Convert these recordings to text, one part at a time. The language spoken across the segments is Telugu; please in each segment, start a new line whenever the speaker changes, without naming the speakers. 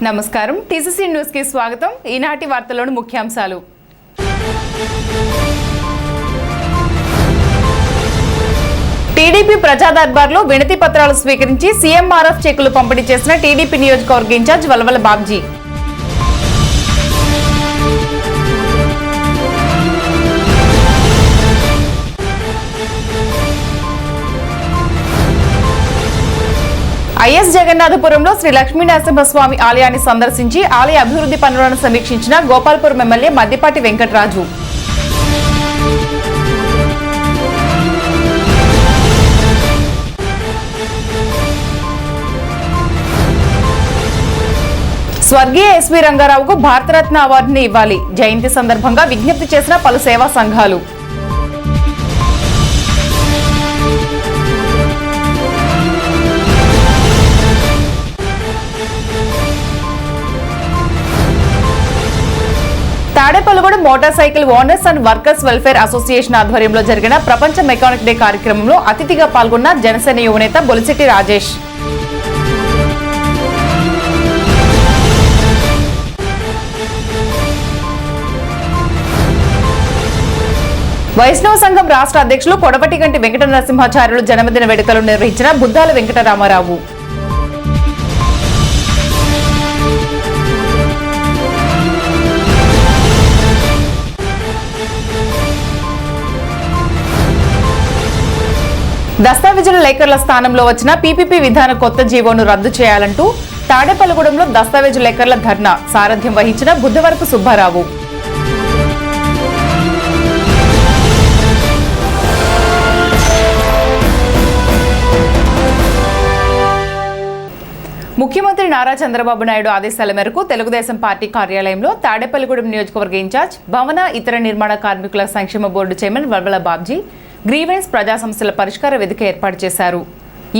నమస్కారం టీసీసీ న్యూస్ కి స్వాగతం. ఈనాటి వార్తల్లోని ముఖ్యాంశాలు. టీడీపీ ప్రజా దర్బార్లో వినతి పత్రాలు స్వీకరించి సీఎంఆర్ఎఫ్ చెక్కులు పంపిణీ చేసిన టీడీపీ నియోజకవర్గ ఇన్ఛార్జ్ వలవల బాబ్జీ. ఐఎస్ జగన్నాథపురంలో శ్రీ లక్ష్మీనరసింహస్వామి ఆలయాన్ని సందర్శించి ఆలయ అభివృద్ధి పనులను సమీక్షించిన గోపాల్పురం ఎమ్మెల్యే మద్దిపాటి వెంకటరాజు. స్వర్గీయ ఎస్వి రంగారావుకు భారతరత్న అవార్డుని ఇవ్వాలి, జయంతి సందర్భంగా విజ్ఞప్తి చేసిన పలు సేవా సంఘాలు. Tadepalligudem motor cycle owners and workers welfare association ఆధ్వర్యంలో జరిగిన ప్రపంచ మెకానిక్ డే కార్యక్రమంలో అతిథిగా పాల్గొన్న జనసేన యువనేత బొలిశెట్టి రాజేష్. వైష్ణవ సంఘం రాష్ట్ర అధ్యక్షులు కొడవటిగంటి వెంకట నరసింహాచార్యులు జన్మదిన వేడుకలు నిర్వహించిన బుద్దాల వెంకటరామారావు. దస్తావేజుల లేఖర్ల స్థానంలో వచ్చిన పీపీపీ విధాన కొత్త జీవోను రద్దు చేయాలంటూ తాడేపల్లిగూడెంలో దస్తావేజు లేఖర్ల ధర్నా సారథ్యం వహించిన బుద్ధవరపు సుబ్బారావు. ముఖ్యమంత్రి నారా చంద్రబాబు నాయుడు ఆదేశాల మేరకు తెలుగుదేశం పార్టీ కార్యాలయంలో తాడేపల్లిగూడెం నియోజకవర్గ ఇన్ఛార్జ్ భవన ఇతర నిర్మాణ కార్మికుల సంక్షేమ board chairman Valvala Babji grievance ప్రజా సమస్యల పరిష్కార వేదిక ఏర్పాటు చేశారు.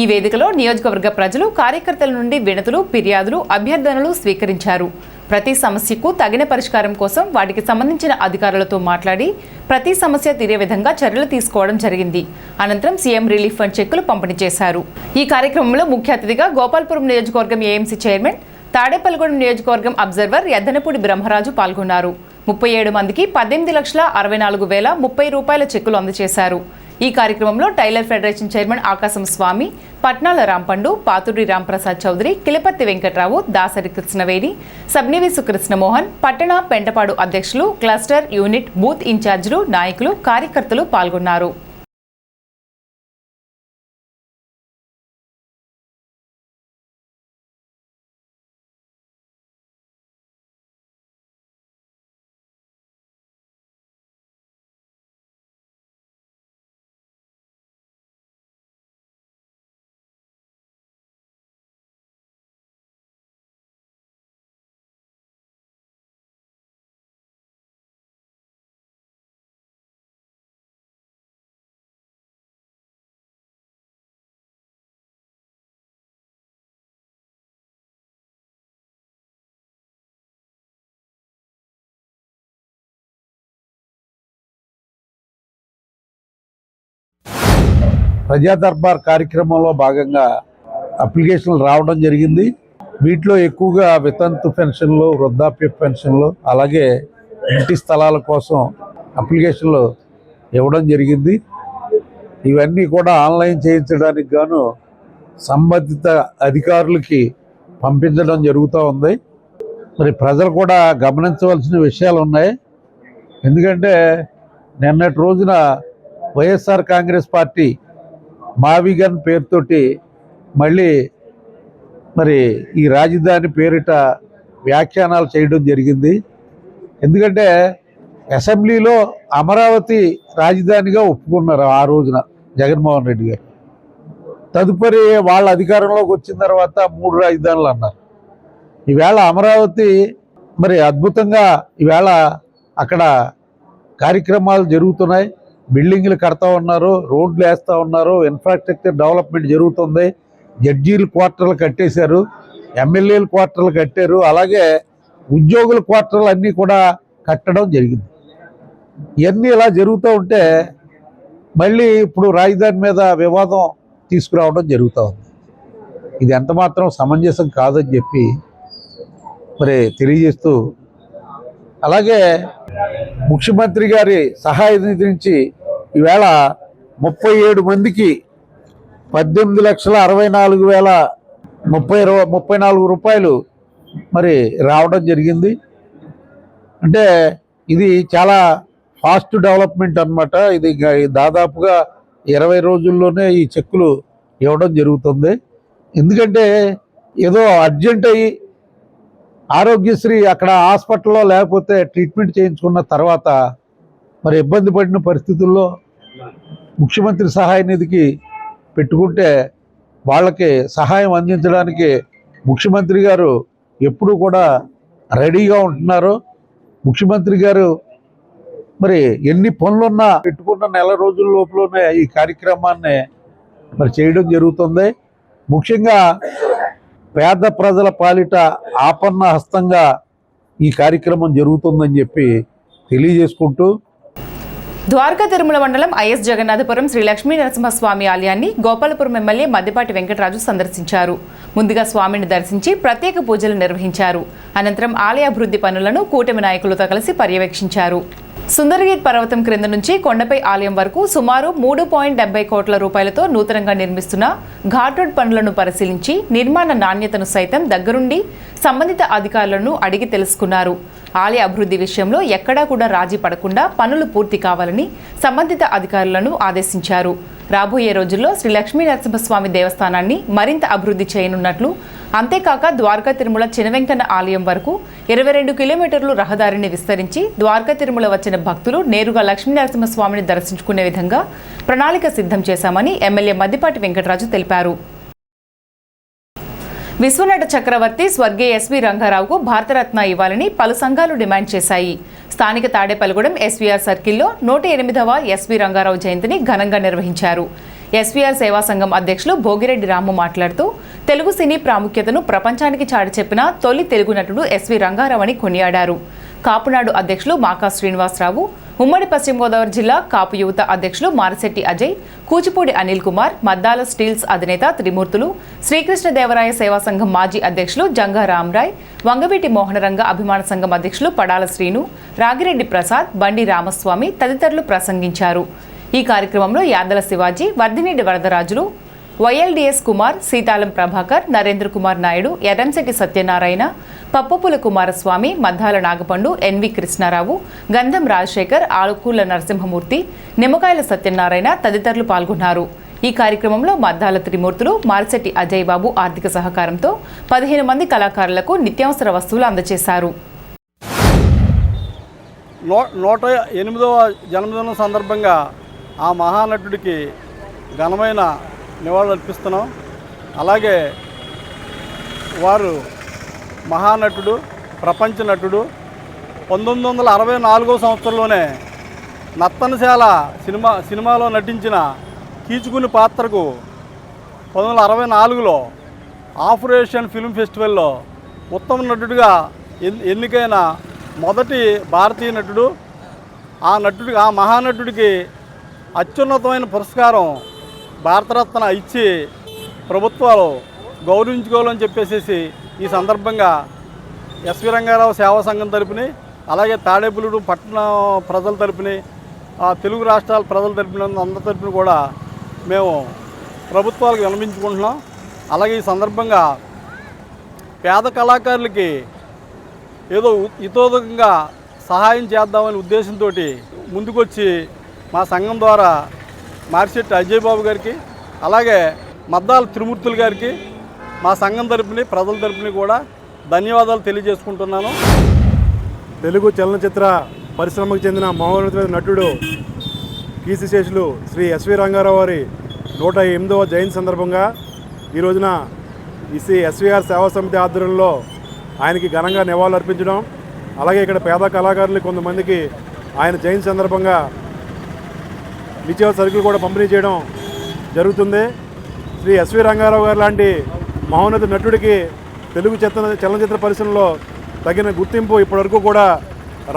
ఈ వేదికలో నియోజకవర్గ ప్రజలు కార్యకర్తల నుండి వినతులు, ఫిర్యాదులు, అభ్యర్థనలు స్వీకరించారు. ప్రతి సమస్యకు తగిన పరిష్కారం కోసం వాటికి సంబంధించిన అధికారులతో మాట్లాడి ప్రతి సమస్య తీరే విధంగా చర్యలు తీసుకోవడం జరిగింది. అనంతరం సీఎం రిలీఫ్ ఫండ్ చెక్కులు పంపిణీ చేశారు. ఈ కార్యక్రమంలో ముఖ్య అతిథిగా గోపాల్పురం నియోజకవర్గం ఏఎంసీ చైర్మన్, తాడేపల్లిగూడెం నియోజకవర్గం అబ్జర్వర్ యద్దనపూడి బ్రహ్మరాజు పాల్గొన్నారు. 37 మందికి 18,64,030 రూపాయల చెక్కులు అందజేశారు. ఈ కార్యక్రమంలో టైలర్ ఫెడరేషన్ చైర్మన్ ఆకాశం స్వామి, పట్నాల రాంపండు, పాతుడి రాంప్రసాద్ చౌదరి, కిలపత్తి వెంకట్రావు, దాసరి కృష్ణవేణి, సబ్నివిసు కృష్ణమోహన్, పట్టణ పెంటపాడు అధ్యక్షులు, క్లస్టర్, యూనిట్, బూత్ ఇన్ఛార్జీలు, నాయకులు, కార్యకర్తలు పాల్గొన్నారు.
ప్రజా దర్బార్ కార్యక్రమంలో భాగంగా అప్లికేషన్లు రావడం జరిగింది. వీటిలో ఎక్కువగా వితంతు పెన్షన్లు, వృద్ధాప్య పెన్షన్లు, అలాగే ఇంటి స్థలాల కోసం అప్లికేషన్లు ఇవ్వడం జరిగింది. ఇవన్నీ కూడా ఆన్లైన్ చేయించడానికి గాను సంబంధిత అధికారులకి పంపించడం జరుగుతూ ఉంది. మరి ప్రజలు కూడా గమనించవలసిన విషయాలు ఉన్నాయి. ఎందుకంటే నిన్నటి రోజున వైఎస్ఆర్ కాంగ్రెస్ పార్టీ మావిగన్ పేరుతోటి మళ్ళీ ఈ రాజధాని పేరిట వ్యాఖ్యానాలు చేయడం జరిగింది. ఎందుకంటే అసెంబ్లీలో అమరావతి రాజధానిగా ఒప్పుకున్నారు ఆ రోజున జగన్మోహన్ రెడ్డి గారు. తదుపరి వాళ్ళ అధికారంలోకి వచ్చిన తర్వాత 3 రాజధానులు అన్నారు. ఈవేళ అమరావతి అద్భుతంగా ఈవేళ అక్కడ కార్యక్రమాలు జరుగుతున్నాయి. బిల్డింగ్లు కడతా ఉన్నారు, రోడ్లు వేస్తూ ఉన్నారు, ఇన్ఫ్రాస్ట్రక్చర్ డెవలప్మెంట్ జరుగుతుంది. జడ్జీలు క్వార్టర్లు కట్టేశారు, ఎమ్మెల్యేలు క్వార్టర్లు కట్టారు, అలాగే ఉద్యోగుల క్వార్టర్లు అన్నీ కూడా కట్టడం జరిగింది. ఇవన్నీ ఇలా జరుగుతూ ఉంటే మళ్ళీ ఇప్పుడు రాజధాని మీద వివాదం తీసుకురావడం జరుగుతూ ఉంది. ఇది ఎంత మాత్రం సమంజసం కాదని చెప్పి మరి తెలియజేస్తూ, అలాగే ముఖ్యమంత్రి గారి సహాయ నిధి నుంచి ఈవేళ 37 మందికి 18,64,034 రూపాయలు మరి రావడం జరిగింది. అంటే ఇది చాలా ఫాస్ట్ డెవలప్మెంట్ అన్నమాట. ఇది దాదాపుగా 20 రోజుల్లోనే ఈ చెక్కులు ఇవ్వడం జరుగుతుంది. ఎందుకంటే ఏదో అర్జెంట్ అయ్యి ఆరోగ్యశ్రీ అక్కడ హాస్పిటల్లో లేకపోతే ట్రీట్మెంట్ చేయించుకున్న తర్వాత మరి ఇబ్బంది పడిన పరిస్థితుల్లో ముఖ్యమంత్రి సహాయ నిధికి పెట్టుకుంటే వాళ్ళకి సహాయం అందించడానికి ముఖ్యమంత్రి గారు ఎప్పుడూ కూడా రెడీగా ఉంటున్నారు. ముఖ్యమంత్రి గారు మరి ఎన్ని పనులున్నా పెట్టుకున్న నెల రోజుల లోపలనే ఈ కార్యక్రమాన్ని మరి చేయడం జరుగుతుంది. ముఖ్యంగా పేద ప్రజల పాలిట ఆపన్న హస్తంగా ఈ కార్యక్రమం జరుగుతుందని చెప్పి తెలియజేసుకుంటూ,
ద్వారకా తిరుమల మండలం ఐఎస్ జగన్నాథపురం శ్రీ లక్ష్మీ నరసింహస్వామి ఆలయాన్ని గోపాలపురం ఎమ్మెల్యే మద్దిపాటి వెంకటరాజు సందర్శించారు. ముందుగా స్వామిని దర్శించి ప్రత్యేక పూజలు నిర్వహించారు. అనంతరం ఆలయ అభివృద్ధి పనులను కూటమి నాయకులతో కలిసి పర్యవేక్షించారు. సుందరగిరి పర్వతం క్రింద నుంచి కొండపై ఆలయం వరకు సుమారు 3.70 కోట్ల రూపాయలతో నూతనంగా నిర్మిస్తున్న ఘాట్ రోడ్ పనులను పరిశీలించి నిర్మాణ నాణ్యతను సైతం దగ్గరుండి సంబంధిత అధికారులను అడిగి తెలుసుకున్నారు. ఆలయ అభివృద్ధి విషయంలో ఎక్కడా కూడా రాజీ పడకుండా పనులు పూర్తి కావాలని సంబంధిత అధికారులను ఆదేశించారు. రాబోయే రోజుల్లో శ్రీ లక్ష్మీ నరసింహస్వామి దేవస్థానాన్ని మరింత అభివృద్ధి చేయనున్నట్లు, అంతేకాక ద్వారకా తిరుమల చినవెంకన్న ఆలయం వరకు 22 కిలోమీటర్లు రహదారిని విస్తరించి ద్వారకా తిరుమల వచ్చిన భక్తులు నేరుగా లక్ష్మీ నరసింహస్వామిని దర్శించుకునే విధంగా ప్రణాళిక సిద్ధం చేశామని ఎమ్మెల్యే మద్దిపాటి వెంకటరాజు తెలిపారు. విశ్వనట చక్రవర్తి స్వర్గీయ ఎస్వి రంగారావుకు భారతరత్న ఇవ్వాలని పలు సంఘాలు డిమాండ్ చేశాయి. స్థానిక తాడేపల్లిగూడెం ఎస్వీఆర్ సర్కిల్లో 108వ ఎస్వి రంగారావు జయంతిని ఘనంగా నిర్వహించారు. ఎస్వీఆర్ సేవా సంఘం అధ్యక్షులు భోగిరెడ్డి రాము మాట్లాడుతూ, తెలుగు సినీ ప్రాముఖ్యతను ప్రపంచానికి చాటి చెప్పిన తొలి తెలుగు నటుడు ఎస్వి రంగారావు అని కొనియాడారు. కాపునాడు అధ్యక్షులు మాకా శ్రీనివాసరావు, ఉమ్మడి పశ్చిమ గోదావరి జిల్లా కాపు యువత అధ్యక్షులు మారిశెట్టి అజయ్, కూచిపూడి అనిల్ కుమార్, మద్దాల స్టీల్స్ అధినేత త్రిమూర్తులు, శ్రీకృష్ణదేవరాయ సేవా సంఘం మాజీ అధ్యక్షులు జంగా రామరాయ్, వంగవీటి మోహనరంగ అభిమాన సంఘం అధ్యక్షులు పడాల శ్రీను, రాగిరెడ్డి ప్రసాద్, బండి రామస్వామి తదితరులు ప్రసంగించారు. ఈ కార్యక్రమంలో యాదల శివాజీ, వర్ధినేడి వరదరాజులు, వైఎల్డిఎస్ కుమార్, సీతాలం ప్రభాకర్, నరేంద్ర కుమార్ నాయుడు, ఎర్రంశెట్టి సత్యనారాయణ, పప్పుపుల కుమారస్వామి, మద్దాల నాగపండు, ఎన్వి కృష్ణారావు, గంధం రాజశేఖర్, ఆలుకూళ్ల నరసింహమూర్తి, నిమ్మకాయల సత్యనారాయణ తదితరులు పాల్గొన్నారు. ఈ కార్యక్రమంలో మద్దాల త్రిమూర్తులు, మారిశెట్టి అజయ్ బాబు ఆర్థిక సహకారంతో 15 మంది కళాకారులకు నిత్యావసర వస్తువులు అందజేశారు.
108వ జన్మదినం సందర్భంగా ఆ మహానటుడికి ఘనమైన నివాళులు అర్పిస్తున్నాం. అలాగే వారు మహానటుడు, ప్రపంచ నటుడు. 1964 సంవత్సరంలోనే నత్తనశాల సినిమాలో నటించిన కీచుకుని పాత్రకు 1964లో ఆపరేషన్ ఫిల్మ్ ఫెస్టివల్లో ఉత్తమ నటుడిగా ఎన్నికైన మొదటి భారతీయ నటుడు. ఆ మహానటుడికి అత్యున్నతమైన పురస్కారం భారతరత్న ఇచ్చి ప్రభుత్వాలు గౌరవించుకోవాలని చెప్పేసి ఈ సందర్భంగా ఎస్వి రంగారావు సేవా సంఘం తరపుని, అలాగే తాడేపల్లిగూడెం పట్టణ ప్రజల తరపుని, తెలుగు రాష్ట్రాల ప్రజల తరపున, అందరి తరపున కూడా మేము ప్రభుత్వాలకు విన్నవించుకుంటున్నాం. అలాగే ఈ సందర్భంగా పేద కళాకారులకి ఏదో ఇతోదకంగా సహాయం చేద్దామనే ఉద్దేశంతో ముందుకొచ్చి మా సంఘం ద్వారా మారిశెట్టి అజయ్ బాబు గారికి, అలాగే మద్దాల త్రిమూర్తులు గారికి మా సంఘం తరపుని, ప్రజల తరపుని కూడా ధన్యవాదాలు తెలియజేసుకుంటున్నాను.
తెలుగు చలనచిత్ర పరిశ్రమకు చెందిన మహోన్నతమైన నటుడు కీర్తిశేషులు శ్రీ ఎస్వి రంగారావు వారి 108వ జయంతి సందర్భంగా ఈ రోజున ఎస్వీఆర్ సేవా సమితి ఆధ్వర్యంలో ఆయనకి ఘనంగా నివాళులు అర్పించడం, అలాగే ఇక్కడ పేద కళాకారులు కొంతమందికి ఆయన జయంతి సందర్భంగా నిత్యావసర సరుకులు కూడా పంపిణీ చేయడం జరుగుతుంది. శ్రీ ఎస్వి రంగారావు గారు లాంటి మహోన్నత నటుడికి తెలుగు చలనచిత్ర పరిశ్రమలో తగిన గుర్తింపు ఇప్పటివరకు కూడా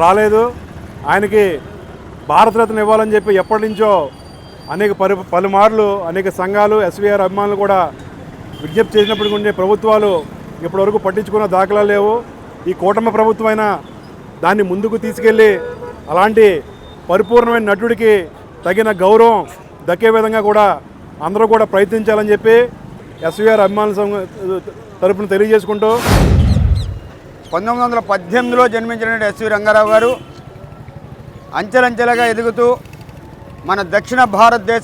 రాలేదు. ఆయనకి భారతరత్న ఇవ్వాలని చెప్పి ఎప్పటి నుంచో పలుమార్లు అనేక సంఘాలు, ఎస్వీఆర్ అభిమానులు కూడా విజ్ఞప్తి చేసినప్పటికీ ప్రభుత్వాలు ఇప్పటివరకు పట్టించుకున్న దాఖలాలు లేవు. ఈ కూటమి ప్రభుత్వమైన దాన్ని ముందుకు తీసుకెళ్ళి అలాంటి పరిపూర్ణమైన నటుడికి తగిన గౌరవం దక్కే విధంగా కూడా అందరూ కూడా ప్రయత్నించాలని చెప్పి ఎస్వీఆర్ అభిమానుల సంఘం తరపున తెలియజేసుకుంటూ
1918లో జన్మించిన ఎస్వి రంగారావు గారు అంచెలంచెలుగా ఎదుగుతూ మన దక్షిణ భారతదేశ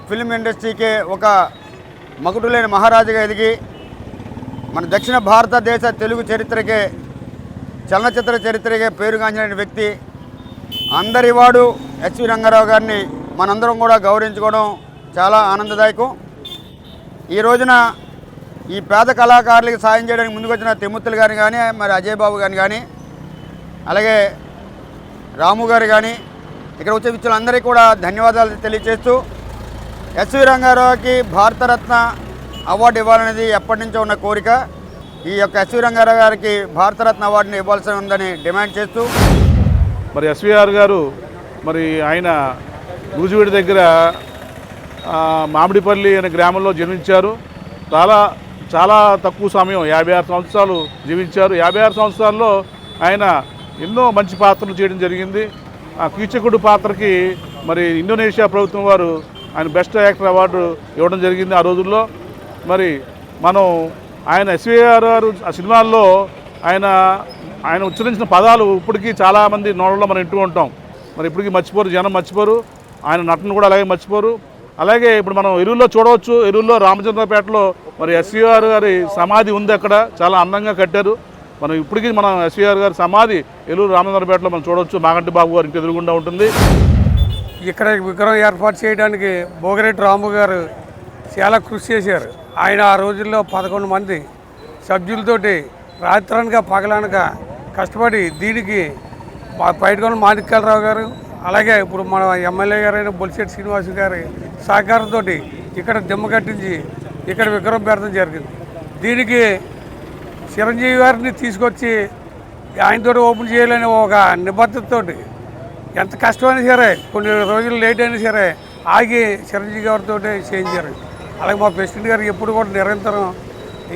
ఫిల్మ్ ఇండస్ట్రీకే ఒక మకుటులేని మహారాజుగా ఎదిగి మన దక్షిణ భారతదేశ తెలుగు చరిత్రకే చలనచిత్ర చరిత్రకే పేరుగాంచిన వ్యక్తి అందరివాడు ఎస్వి రంగారావు గారిని మనందరం కూడా గౌరవించుకోవడం చాలా ఆనందదాయకం. ఈ రోజున ఈ పేద కళాకారులకు సాయం చేయడానికి ముందుకొచ్చిన తిమ్మతులు గారిని కానీ మరి అజయ్ బాబు గారిని కానీ అలాగే రాము గారు కానీ ఇక్కడ వచ్చే వ్యక్తులందరికీ కూడా ధన్యవాదాలు తెలియజేస్తూ ఎస్వి రంగారావుకి భారతరత్న అవార్డు ఇవ్వాలనేది ఎప్పటి నుంచో ఉన్న కోరిక. ఈ యొక్క ఎస్వి రంగారావు గారికి భారతరత్న అవార్డుని ఇవ్వాల్సి ఉందని డిమాండ్ చేస్తూ
మరి ఎస్వీఆర్ గారు మరి ఆయన నూజివీడి దగ్గర మామిడిపల్లి అనే గ్రామంలో జన్మించారు. చాలా తక్కువ సమయం 56 సంవత్సరాలు జీవించారు. 56 సంవత్సరాల్లో ఆయన ఎన్నో మంచి పాత్రలు చేయడం జరిగింది. ఆ కీచకుడు పాత్రకి మరి ఇండోనేషియా ప్రభుత్వం వారు ఆయన బెస్ట్ యాక్టర్ అవార్డు ఇవ్వడం జరిగింది ఆ రోజుల్లో. మరి మనం ఆయన ఎస్వీఆర్ గారు ఆ సినిమాల్లో ఆయన ఉచ్చరించిన పదాలు ఇప్పటికీ చాలామంది నోళ్ళలో మనం వింటూ ఉంటాం. మరి ఇప్పటికీ మర్చిపోరు, జనం మర్చిపోరు. ఆయన నటన కూడా అలాగే మర్చిపోరు. అలాగే ఇప్పుడు మనం ఎరువుల్లో చూడవచ్చు. ఎరువుల్లో రామచంద్రపేటలో మరి ఎస్వీఆర్ గారి సమాధి ఉంది. అక్కడ చాలా అందంగా కట్టారు. మనం ఇప్పటికీ మనం ఎస్వీఆర్ గారి సమాధి ఎరువురు రామచంద్రపేటలో మనం చూడవచ్చు. మాగంటి బాబు గారు ఇంటి ఎదురుగుండా ఉంటుంది.
ఇక్కడ విగ్రహం ఏర్పాటు చేయడానికి భోగిరెడ్డి రాము గారు చాలా కృషి చేశారు. ఆయన ఆ రోజుల్లో 11 మంది సభ్యులతోటి రాత్రనగా పగలనగా కష్టపడి దీనికి బయటకొని మాణిక్యాలరావు గారు అలాగే ఇప్పుడు మన ఎమ్మెల్యే గారైన బొలిశెట్టి శ్రీనివాస్ గారి సహకారంతో ఇక్కడ దిమ్మ కట్టించి ఇక్కడ విగ్రహం పెడతాం జరిగింది. దీనికి చిరంజీవి గారిని తీసుకొచ్చి ఆయనతో ఓపెన్ చేయాలని ఒక నిబద్ధతతోటి ఎంత కష్టమైనా సరే కొన్ని రోజులు లేట్ అయినా సరే ఆగి చిరంజీవి గారితో చేయించారు. అలాగే మా ప్రెసిడెంట్ గారికి ఎప్పుడు కూడా నిరంతరం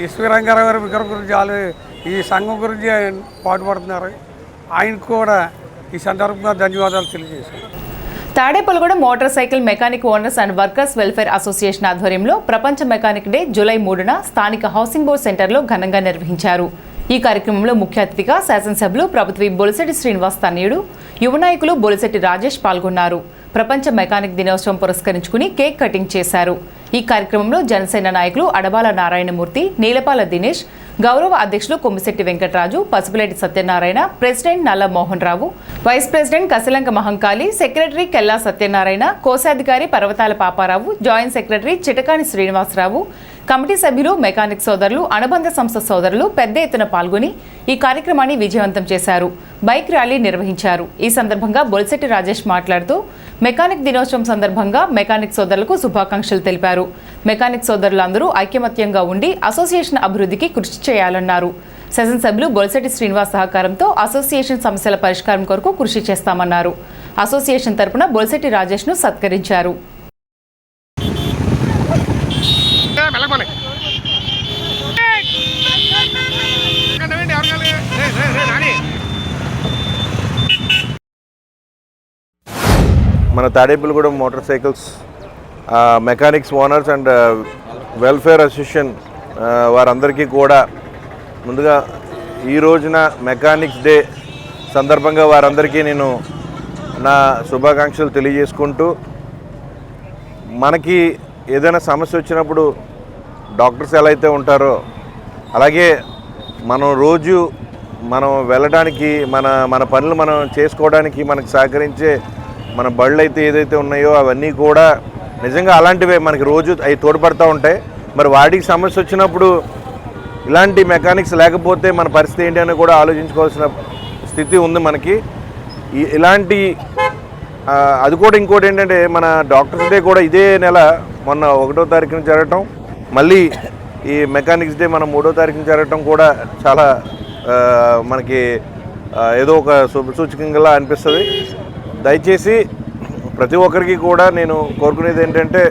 ఎస్వి రంగారావు గారి విగ్రహం గురించి ఈ సంఘం గురించి పాటుపడుతున్నారు. ఆయనకు కూడా ఈ సందర్భంగా ధన్యవాదాలు తెలియజేశారు.
Tadepalligudem motor cycle mechanic owners and workers welfare association ఆధ్వర్యంలో ప్రపంచ మెకానిక్ డే జూలై 3న స్థానిక హౌసింగ్ బోర్డ్ సెంటర్లో ఘనంగా నిర్వహించారు. ఈ కార్యక్రమంలో ముఖ్య అతిథిగా శాసనసభ్యులు ప్రభుత్వ బొలిశెట్టి శ్రీనివాస్ తనయుడు యువ నాయకులు బొలిశెట్టి రాజేష్ పాల్గొన్నారు. ప్రపంచ మెకానిక్ దినోత్సవం పురస్కరించుకుని కేక్ కటింగ్ చేశారు. ఈ కార్యక్రమంలో జనసేన నాయకులు అడబాల నారాయణమూర్తి, నీలపాల దినేష్, గౌరవ అధ్యక్షులు Kommisetti Venkataraju, Pasupuleti Satyanarayana, president Nalla Mohan Rao, vice president Kasilanka Mahankali, secretary Kella Satyanarayana, కోశాధికారి Parvathala Paparao, joint secretary Chitakani Srinivasarao, committee సభ్యులు, మెకానిక్ సోదరులు, అనుబంధ సంస్థ సోదరులు పెద్ద ఎత్తున పాల్గొని ఈ కార్యక్రమాన్ని విజయవంతం చేశారు. బైక్ ర్యాలీ నిర్వహించారు. ఈ సందర్భంగా బొలిశెట్టి రాజేష్ మాట్లాడుతూ మెకానిక్ దినోత్సవం సందర్భంగా మెకానిక్ సోదరులకు శుభాకాంక్షలు తెలిపారు. మెకానిక్ సోదరులందరూ ఐకమత్యంగా ఉండి అసోసియేషన్ అభివృద్ధికి కృషి చేయాలన్నారు. శాసనసభ్యులు బొలిశెట్టి శ్రీనివాస్ సహకారంతో అసోసియేషన్ సమస్యల పరిష్కారం కొరకు కృషి చేస్తామన్నారు. అసోసియేషన్ తరపున బొలిశెట్టి రాజేష్ను సత్కరించారు.
మన Tadepalligudem motor cycles mechanics owners and welfare association వారందరికీ కూడా ముందుగా ఈ రోజున మెకానిక్స్ డే సందర్భంగా వారందరికీ నేను నా శుభాకాంక్షలు తెలియజేసుకుంటూ, మనకి ఏదైనా సమస్య వచ్చినప్పుడు డాక్టర్స్ ఎలా అయితే ఉంటారో అలాగే మనం వెళ్ళడానికి మన పనులు మనం చేసుకోవడానికి మనకు సహకరించే మన బళ్ళు అయితే ఏదైతే ఉన్నాయో అవన్నీ కూడా నిజంగా అలాంటివే మనకి రోజు అవి తోడ్పడుతూ ఉంటాయి. మరి వాటికి సమస్య వచ్చినప్పుడు ఇలాంటి మెకానిక్స్ లేకపోతే మన పరిస్థితి ఏంటి అని కూడా ఆలోచించుకోవాల్సిన స్థితి ఉంది మనకి. ఇలాంటి అది కూడా ఇంకోటి ఏంటంటే మన డాక్టర్స్ డే కూడా ఇదే నెల మొన్న 1వ తారీఖున జరగటం, మళ్ళీ ఈ మెకానిక్స్ డే మనం 3వ తారీఖున జరగటం కూడా చాలా మనకి ఏదో ఒక శుభసూచకంగా అనిపిస్తుంది. దయచేసి ప్రతి ఒక్కరికి కూడా నేను కోరుకునేది ఏంటంటే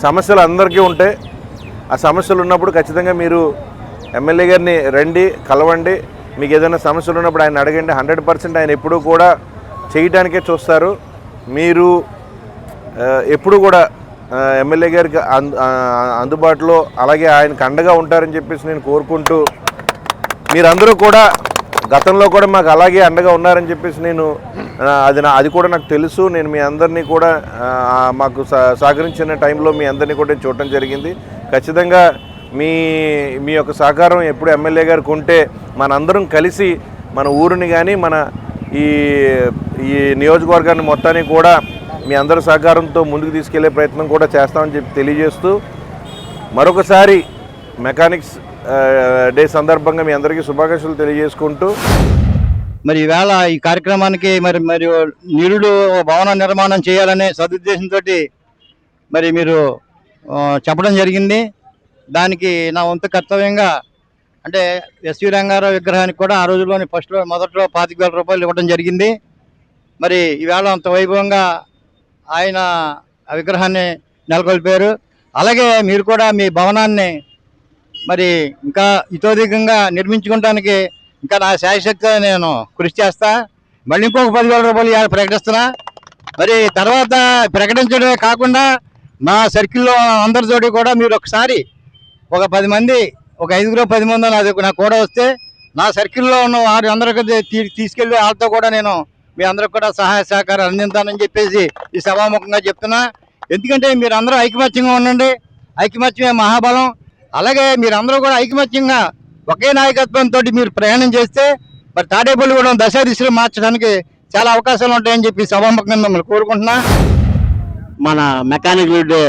సమస్యలు అందరికీ ఉంటాయి. ఆ సమస్యలు ఉన్నప్పుడు ఖచ్చితంగా మీరు ఎమ్మెల్యే గారిని రండి, కలవండి, మీకు ఏదైనా సమస్యలు ఉన్నప్పుడు ఆయన అడగండి. 100% ఆయన ఎప్పుడూ కూడా చేయడానికే చూస్తారు. మీరు ఎప్పుడు కూడా ఎమ్మెల్యే గారికి అందుబాటులో అలాగే ఆయనకు అండగా ఉంటారని చెప్పేసి నేను కోరుకుంటూ, మీరందరూ కూడా గతంలో కూడా మాకు అలాగే అండగా ఉన్నారని చెప్పేసి నేను అది కూడా నాకు తెలుసు. నేను మీ అందరినీ కూడా మాకు సహకరించిన టైంలో మీ అందరినీ కూడా చూడటం జరిగింది. ఖచ్చితంగా మీ యొక్క సహకారం ఎప్పుడు ఎమ్మెల్యే గారికి ఉంటే మనందరం కలిసి మన ఊరిని కానీ మన ఈ నియోజకవర్గాన్ని మొత్తాన్ని కూడా మీ అందరి సహకారంతో ముందుకు తీసుకెళ్లే ప్రయత్నం కూడా చేస్తామని చెప్పి తెలియజేస్తూ, మరొకసారి మెకానిక్స్ డే సందర్భంగా మీ అందరికీ శుభాకాంక్షలు తెలియజేసుకుంటూ,
మరి ఈవేళ ఈ కార్యక్రమానికి మరి నిరుడు భవన నిర్మాణం చేయాలనే సదుద్దేశంతో మరి మీరు చెప్పడం జరిగింది. దానికి నా వంతు కర్తవ్యంగా అంటే ఎస్వి రంగారావు విగ్రహానికి కూడా ఆ రోజుల్లోని మొదట్లో 25,000 రూపాయలు ఇవ్వడం జరిగింది. మరి ఈవేళ అంత వైభవంగా ఆయన ఆ విగ్రహాన్ని నెలకొల్పారు. అలాగే మీరు కూడా మీ భవనాన్ని మరి ఇంకా ఇతోధికంగా నిర్మించుకోవడానికి ఇంకా నా శాయశక్తిగా నేను కృషి చేస్తా. మళ్ళీ ఇంకొక 10,000 రూపాయలు ప్రకటిస్తున్నా. మరి తర్వాత ప్రకటించడమే కాకుండా నా సర్కిల్లో అందరితోటి కూడా మీరు ఒకసారి ఒక 10 మంది, ఒక 5-10 మంది నాకు కూడా వస్తే నా సర్కిల్లో ఉన్న వారి అందరికీ తీసుకెళ్ళి వాళ్ళతో కూడా నేను మీ అందరికి కూడా సహాయ సహకారం అందిస్తానని చెప్పేసి ఈ సభాముఖంగా చెప్తున్నా. ఎందుకంటే మీరు అందరూ ఐకమత్యంగా ఉండండి, ఐకమత్యమే మహాబలం. అలాగే మీరందరూ కూడా ఐకమత్యంగా ఒకే నాయకత్వంతో మీరు ప్రయాణం చేస్తే మరి తాడేపల్లిగూడెం దశ దిశలు మార్చడానికి చాలా అవకాశాలు ఉంటాయని చెప్పి సభాముఖంగా మిమ్మల్ని కోరుకుంటున్నా.
మన మెకానిక్ డే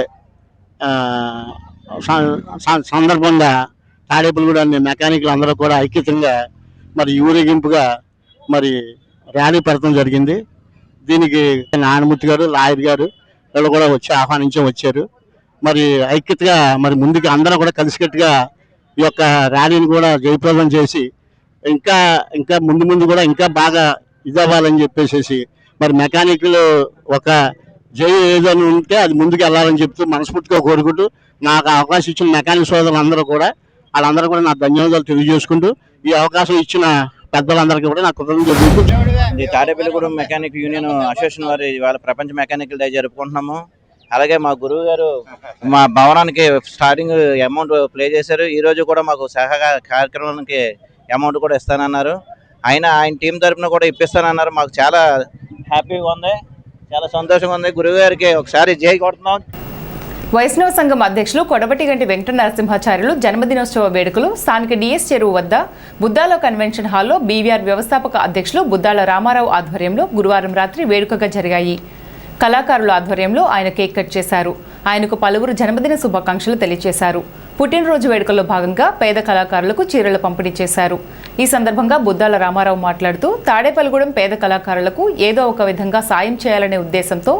సందర్భంగా తాడేపల్లిగూడెం మెకానిక్లు అందరూ కూడా ఐక్యతంగా మరి ఊరేగింపుగా మరి ర్యాలీ పెడతాం జరిగింది. దీనికి నారాయణమూర్తి గారు, లాయర్ గారు వీళ్ళు కూడా వచ్చారు. మరి ఐక్యతగా మరి ముందుకు అందరూ కూడా కలిసికట్టుగా ఈ యొక్క ర్యాలీని కూడా జయప్రదం చేసి ఇంకా ముందు కూడా ఇంకా బాగా ఇదవ్వాలని చెప్పేసి మరి మెకానిక్లు ఒక జై ఏదని ఉంటే అది ముందుకు వెళ్ళాలని చెప్తూ మనస్ఫూర్తిగా కోరుకుంటూ, నాకు అవకాశం ఇచ్చిన మెకానిక్ సోదరులు అందరూ కూడా వాళ్ళందరూ కూడా నా ధన్యవాదాలు తెలియజేసుకుంటూ, ఈ అవకాశం ఇచ్చిన పెద్దలందరికీ కూడా నా కృతజ్ఞతలు.
తాడేపల్లిగూడెం మెకానిక్ యూనియన్ అసోసియేషన్ వారి ఇవాళ ప్రపంచ మెకానికల్ డే జరుపుకుంటున్నాము. అలాగే మా గురువు గారు మా భవనానికి స్టార్టింగ్ అమౌంట్ ప్లే చేశారు. ఈ రోజు కూడా మాకు సహాయ కార్యక్రమానికి అమౌంట్ కూడా ఇస్తానన్నారు. ఆయన టీం తరఫున కూడా ఇప్పిస్తానన్నారు. మాకు చాలా హ్యాపీగా ఉంది, చాలా సంతోషంగా ఉంది. గురువు గారికి ఒకసారి జై కొడుతున్నాం.
వైష్ణవ సంఘం అధ్యక్షులు కొడవటిగంటి వెంకట నరసింహాచార్యులు జన్మదినోత్సవ వేడుకలు స్థానిక డిఎస్ చెరువు వద్ద బుద్దాలో కన్వెన్షన్ హాల్లో బీవీఆర్ వ్యవస్థాపక అధ్యక్షులు బుద్దాల రామారావు ఆధ్వర్యంలో గురువారం రాత్రి వేడుకగా జరిగాయి. కళాకారుల ఆధ్వర్యంలో ఆయన కేక్ కట్ చేశారు. ఆయనకు పలువురు జన్మదిన శుభాకాంక్షలు తెలియజేశారు. పుట్టినరోజు వేడుకల్లో భాగంగా పేద కళాకారులకు చీరలు పంపిణీ చేశారు. ఈ సందర్భంగా బుద్దాల రామారావు మాట్లాడుతూ తాడేపల్లిగూడెం పేద కళాకారులకు ఏదో ఒక విధంగా సాయం చేయాలనే ఉద్దేశంతో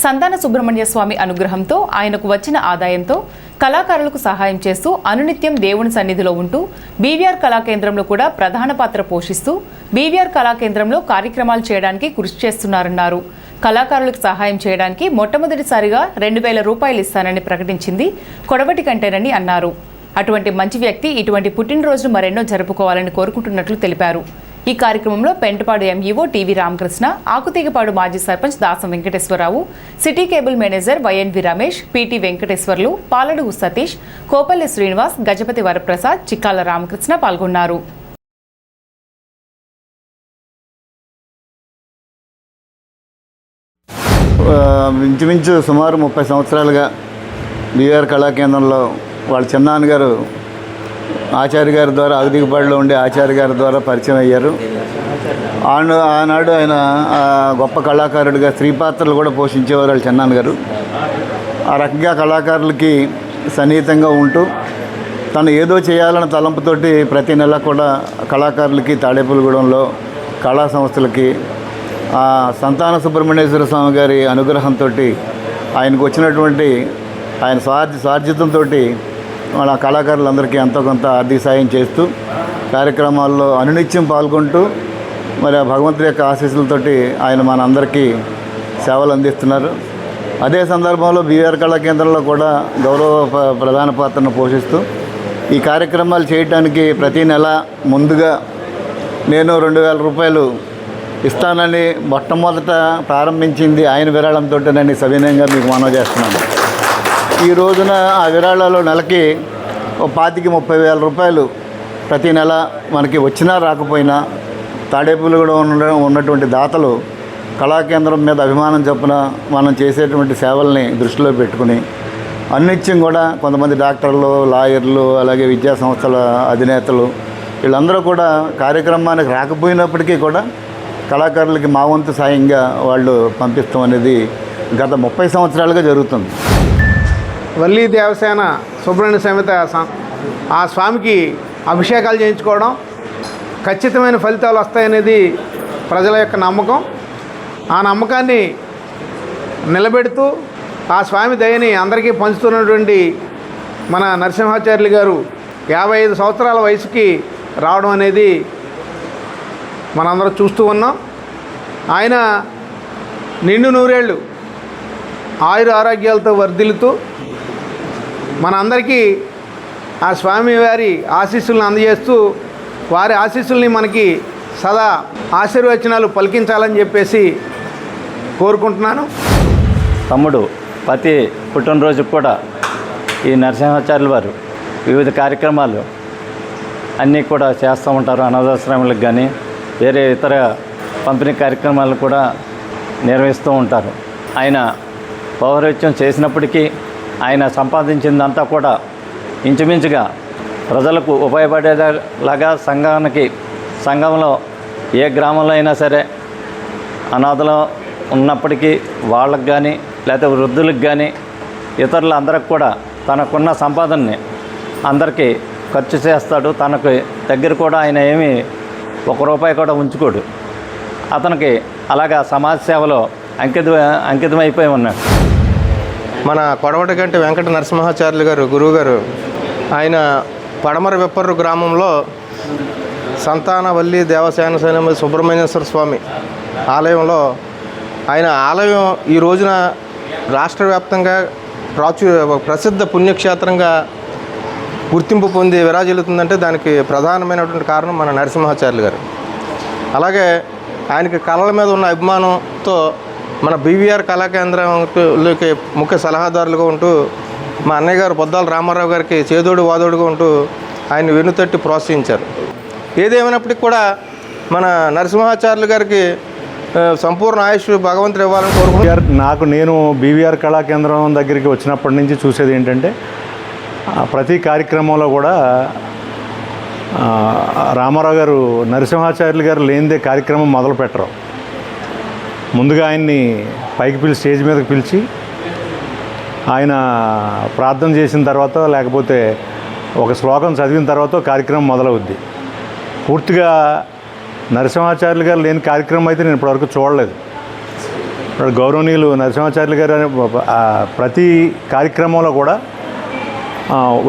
సంతాన సుబ్రహ్మణ్య స్వామి అనుగ్రహంతో ఆయనకు వచ్చిన ఆదాయంతో కళాకారులకు సహాయం చేస్తూ అనునిత్యం దేవుని సన్నిధిలో ఉంటూ బీవీఆర్ కళాకేంద్రంలో కూడా ప్రధాన పాత్ర పోషిస్తూ బీవీఆర్ కళాకేంద్రంలో కార్యక్రమాలు చేయడానికి కృషి చేస్తున్నారన్నారు. కళాకారులకు సహాయం చేయడానికి మొట్టమొదటిసారిగా 2,000 రూపాయలు ఇస్తానని ప్రకటించింది కొడవటి కంటేనని అన్నారు. అటువంటి మంచి వ్యక్తి ఇటువంటి పుట్టినరోజును మరెన్నో జరుపుకోవాలని కోరుకుంటున్నట్లు తెలిపారు. ఈ కార్యక్రమంలో పెంటపాడు ఎంఈఓ టీవీ రామకృష్ణ, ఆకుతీగపాడు మాజీ sarpanch Dasam Venkateswararao, city cable manager YNV Ramesh, PT Venkateswarlu, Paladugu Satish, Kopalli Srinivas, Gajapathi Varaprasad, Chikkala Ramakrishna పాల్గొన్నారు.
ఇంచుమించు సుమారు 30 సంవత్సరాలుగా బీవీఆర్ కళాకేంద్రంలో వాళ్ళ చిన్నాన్నగారు ఆచార్య గారి ద్వారా అగదిగుపాడులో ఉండే ఆచార్య గారి ద్వారా పరిచయం అయ్యారు. ఆనాడు ఆయన గొప్ప కళాకారుడిగా స్త్రీ పాత్రలు కూడా పోషించేవారు వాళ్ళ చిన్నాన్నగారు. ఆ రకంగా కళాకారులకి సన్నిహితంగా ఉంటూ తను ఏదో చేయాలన్న తలంపుతోటి ప్రతి నెల కూడా కళాకారులకి తాడేపల్లిగూడెంలో కళా సంస్థలకి సంతాన సుబ్రహ్మణ్యేశ్వర స్వామి గారి అనుగ్రహంతో ఆయనకు వచ్చినటువంటి ఆయన స్వార్జితంతో మన కళాకారులందరికీ ఎంతో కొంత ఆర్థిక సాయం చేస్తూ కార్యక్రమాల్లో అనునిత్యం పాల్గొంటూ మరి ఆ భగవంతుడి యొక్క ఆశీస్సులతోటి ఆయన మనందరికీ సేవలు అందిస్తున్నారు. అదే సందర్భంలో బీవీఆర్ కళాకేంద్రంలో కూడా గౌరవ ప్రధాన పాత్రను పోషిస్తూ ఈ కార్యక్రమాలు చేయడానికి ప్రతీ నెల ముందుగా నేను 2,000 రూపాయలు ఇస్తానని మొట్టమొదట ప్రారంభించింది ఆయన విరాళంతోటేనని సవినయంగా మీకు మనవి చేస్తున్నాను. ఈ రోజున ఆ విరాళాలు నెలకి 25,000-30,000 రూపాయలు ప్రతి నెల మనకి వచ్చినా రాకపోయినా తాడేపల్లిగూడెం ఉన్నటువంటి దాతలు కళాకేంద్రం మీద అభిమానం చొప్పున మనం చేసేటువంటి సేవల్ని దృష్టిలో పెట్టుకుని అన్నిత్యం కూడా కొంతమంది డాక్టర్లు, లాయర్లు, అలాగే విద్యా సంస్థల అధినేతలు వీళ్ళందరూ కూడా కార్యక్రమానికి రాకపోయినప్పటికీ కూడా కళాకారులకి మా వంతు సాయంగా వాళ్ళు పంపిస్తాం అనేది గత 30 సంవత్సరాలుగా జరుగుతుంది.
వల్లి దేవసేన సుబ్రహ్మణ్య సమేత ఆ స్వామికి అభిషేకాలు చేయించుకోవడం ఖచ్చితమైన ఫలితాలు వస్తాయనేది ప్రజల యొక్క నమ్మకం. ఆ నమ్మకాన్ని నిలబెడుతూ ఆ స్వామి దయని అందరికీ పంచుతున్నటువంటి మన నరసింహాచార్యులు గారు 55 సంవత్సరాల వయసుకి రావడం అనేది మనందరం చూస్తూ ఉన్నాం. ఆయన నిండు నూరేళ్ళు ఆయుర ఆరోగ్యాలతో వర్ధిల్లుతూ మనందరికీ ఆ స్వామివారి ఆశీస్సులను అందజేస్తూ వారి ఆశీస్సుల్ని మనకి సదా ఆశీర్వచనాలు పలికించాలని చెప్పేసి కోరుకుంటున్నాను.
తమ్ముడు ప్రతి పుట్టినరోజుకు కూడా ఈ నరసింహాచార్యుల వారు వివిధ కార్యక్రమాలు అన్నీ కూడా చేస్తూ ఉంటారు. అనాథాశ్రమాలకు కానీ వేరే ఇతర పంపిణీ కార్యక్రమాలు కూడా నిర్వహిస్తూ ఉంటారు. ఆయన పౌరోహిత్యం చేసినప్పటికీ ఆయన సంపాదించిందంతా కూడా ఇంచుమించుగా ప్రజలకు ఉపయోగపడేలాగా సంఘంలో ఏ గ్రామంలో అయినా సరే అనాథలు ఉన్నప్పటికీ వాళ్ళకు కానీ లేకపోతే వృద్ధులకు కానీ ఇతరులందరికి కూడా తనకున్న సంపాదనని అందరికీ ఖర్చు చేస్తాడు. తనకు దగ్గర కూడా ఆయన ఏమీ ₹1 కూడా ఉంచుకోడు. అతనికి అలాగా సమాజ సేవలో అంకితమైపోయి ఉన్నాడు.
మన కొడవటిగంటి వెంకట నరసింహాచార్యులు గారు గురువుగారు ఆయన పడమర విప్పర్రు గ్రామంలో సంతానవల్లి దేవసేన సుబ్రహ్మణ్యేశ్వర స్వామి ఆలయంలో ఆయన ఆలయం ఈ రోజున రాష్ట్ర వ్యాప్తంగా ప్రసిద్ధ పుణ్యక్షేత్రంగా గుర్తింపు పొంది విరాజిల్లుతుందంటే దానికి ప్రధానమైనటువంటి కారణం మన నరసింహాచార్యులు గారు. అలాగే ఆయనకి కళల మీద ఉన్న అభిమానంతో మన బీవీఆర్ కళాకేంద్రంలోకి ముఖ్య సలహాదారులుగా ఉంటూ మా అన్నయ్య గారు బొద్దాల రామారావు గారికి చేదోడు వాదోడుగా ఉంటూ ఆయన వెన్నుతట్టి ప్రోత్సహించారు. ఏదేమైనప్పటికీ కూడా మన నరసింహాచార్యులు గారికి సంపూర్ణ ఆయుష్ భగవంతుడు ఇవ్వాలని కోరుకుంటున్నాను.
నేను బీవీఆర్ కళాకేంద్రం దగ్గరికి వచ్చినప్పటి నుంచి చూసేది ఏంటంటే ప్రతి కార్యక్రమంలో కూడా రామారావు గారు నరసింహాచార్యులు గారు లేనిదే కార్యక్రమం మొదలు పెట్టరు. ముందుగా ఆయన్ని పైకి పిలిచి స్టేజ్ మీదకి పిలిచి ఆయన ప్రార్థన చేసిన తర్వాత లేకపోతే ఒక శ్లోకం చదివిన తర్వాత కార్యక్రమం మొదలవుద్ది. పూర్తిగా నరసింహాచార్యులు గారు లేని కార్యక్రమం అయితే నేను ఇప్పటివరకు చూడలేదు. గౌరవనీయులు నరసింహాచార్యులు గారు ప్రతి కార్యక్రమంలో కూడా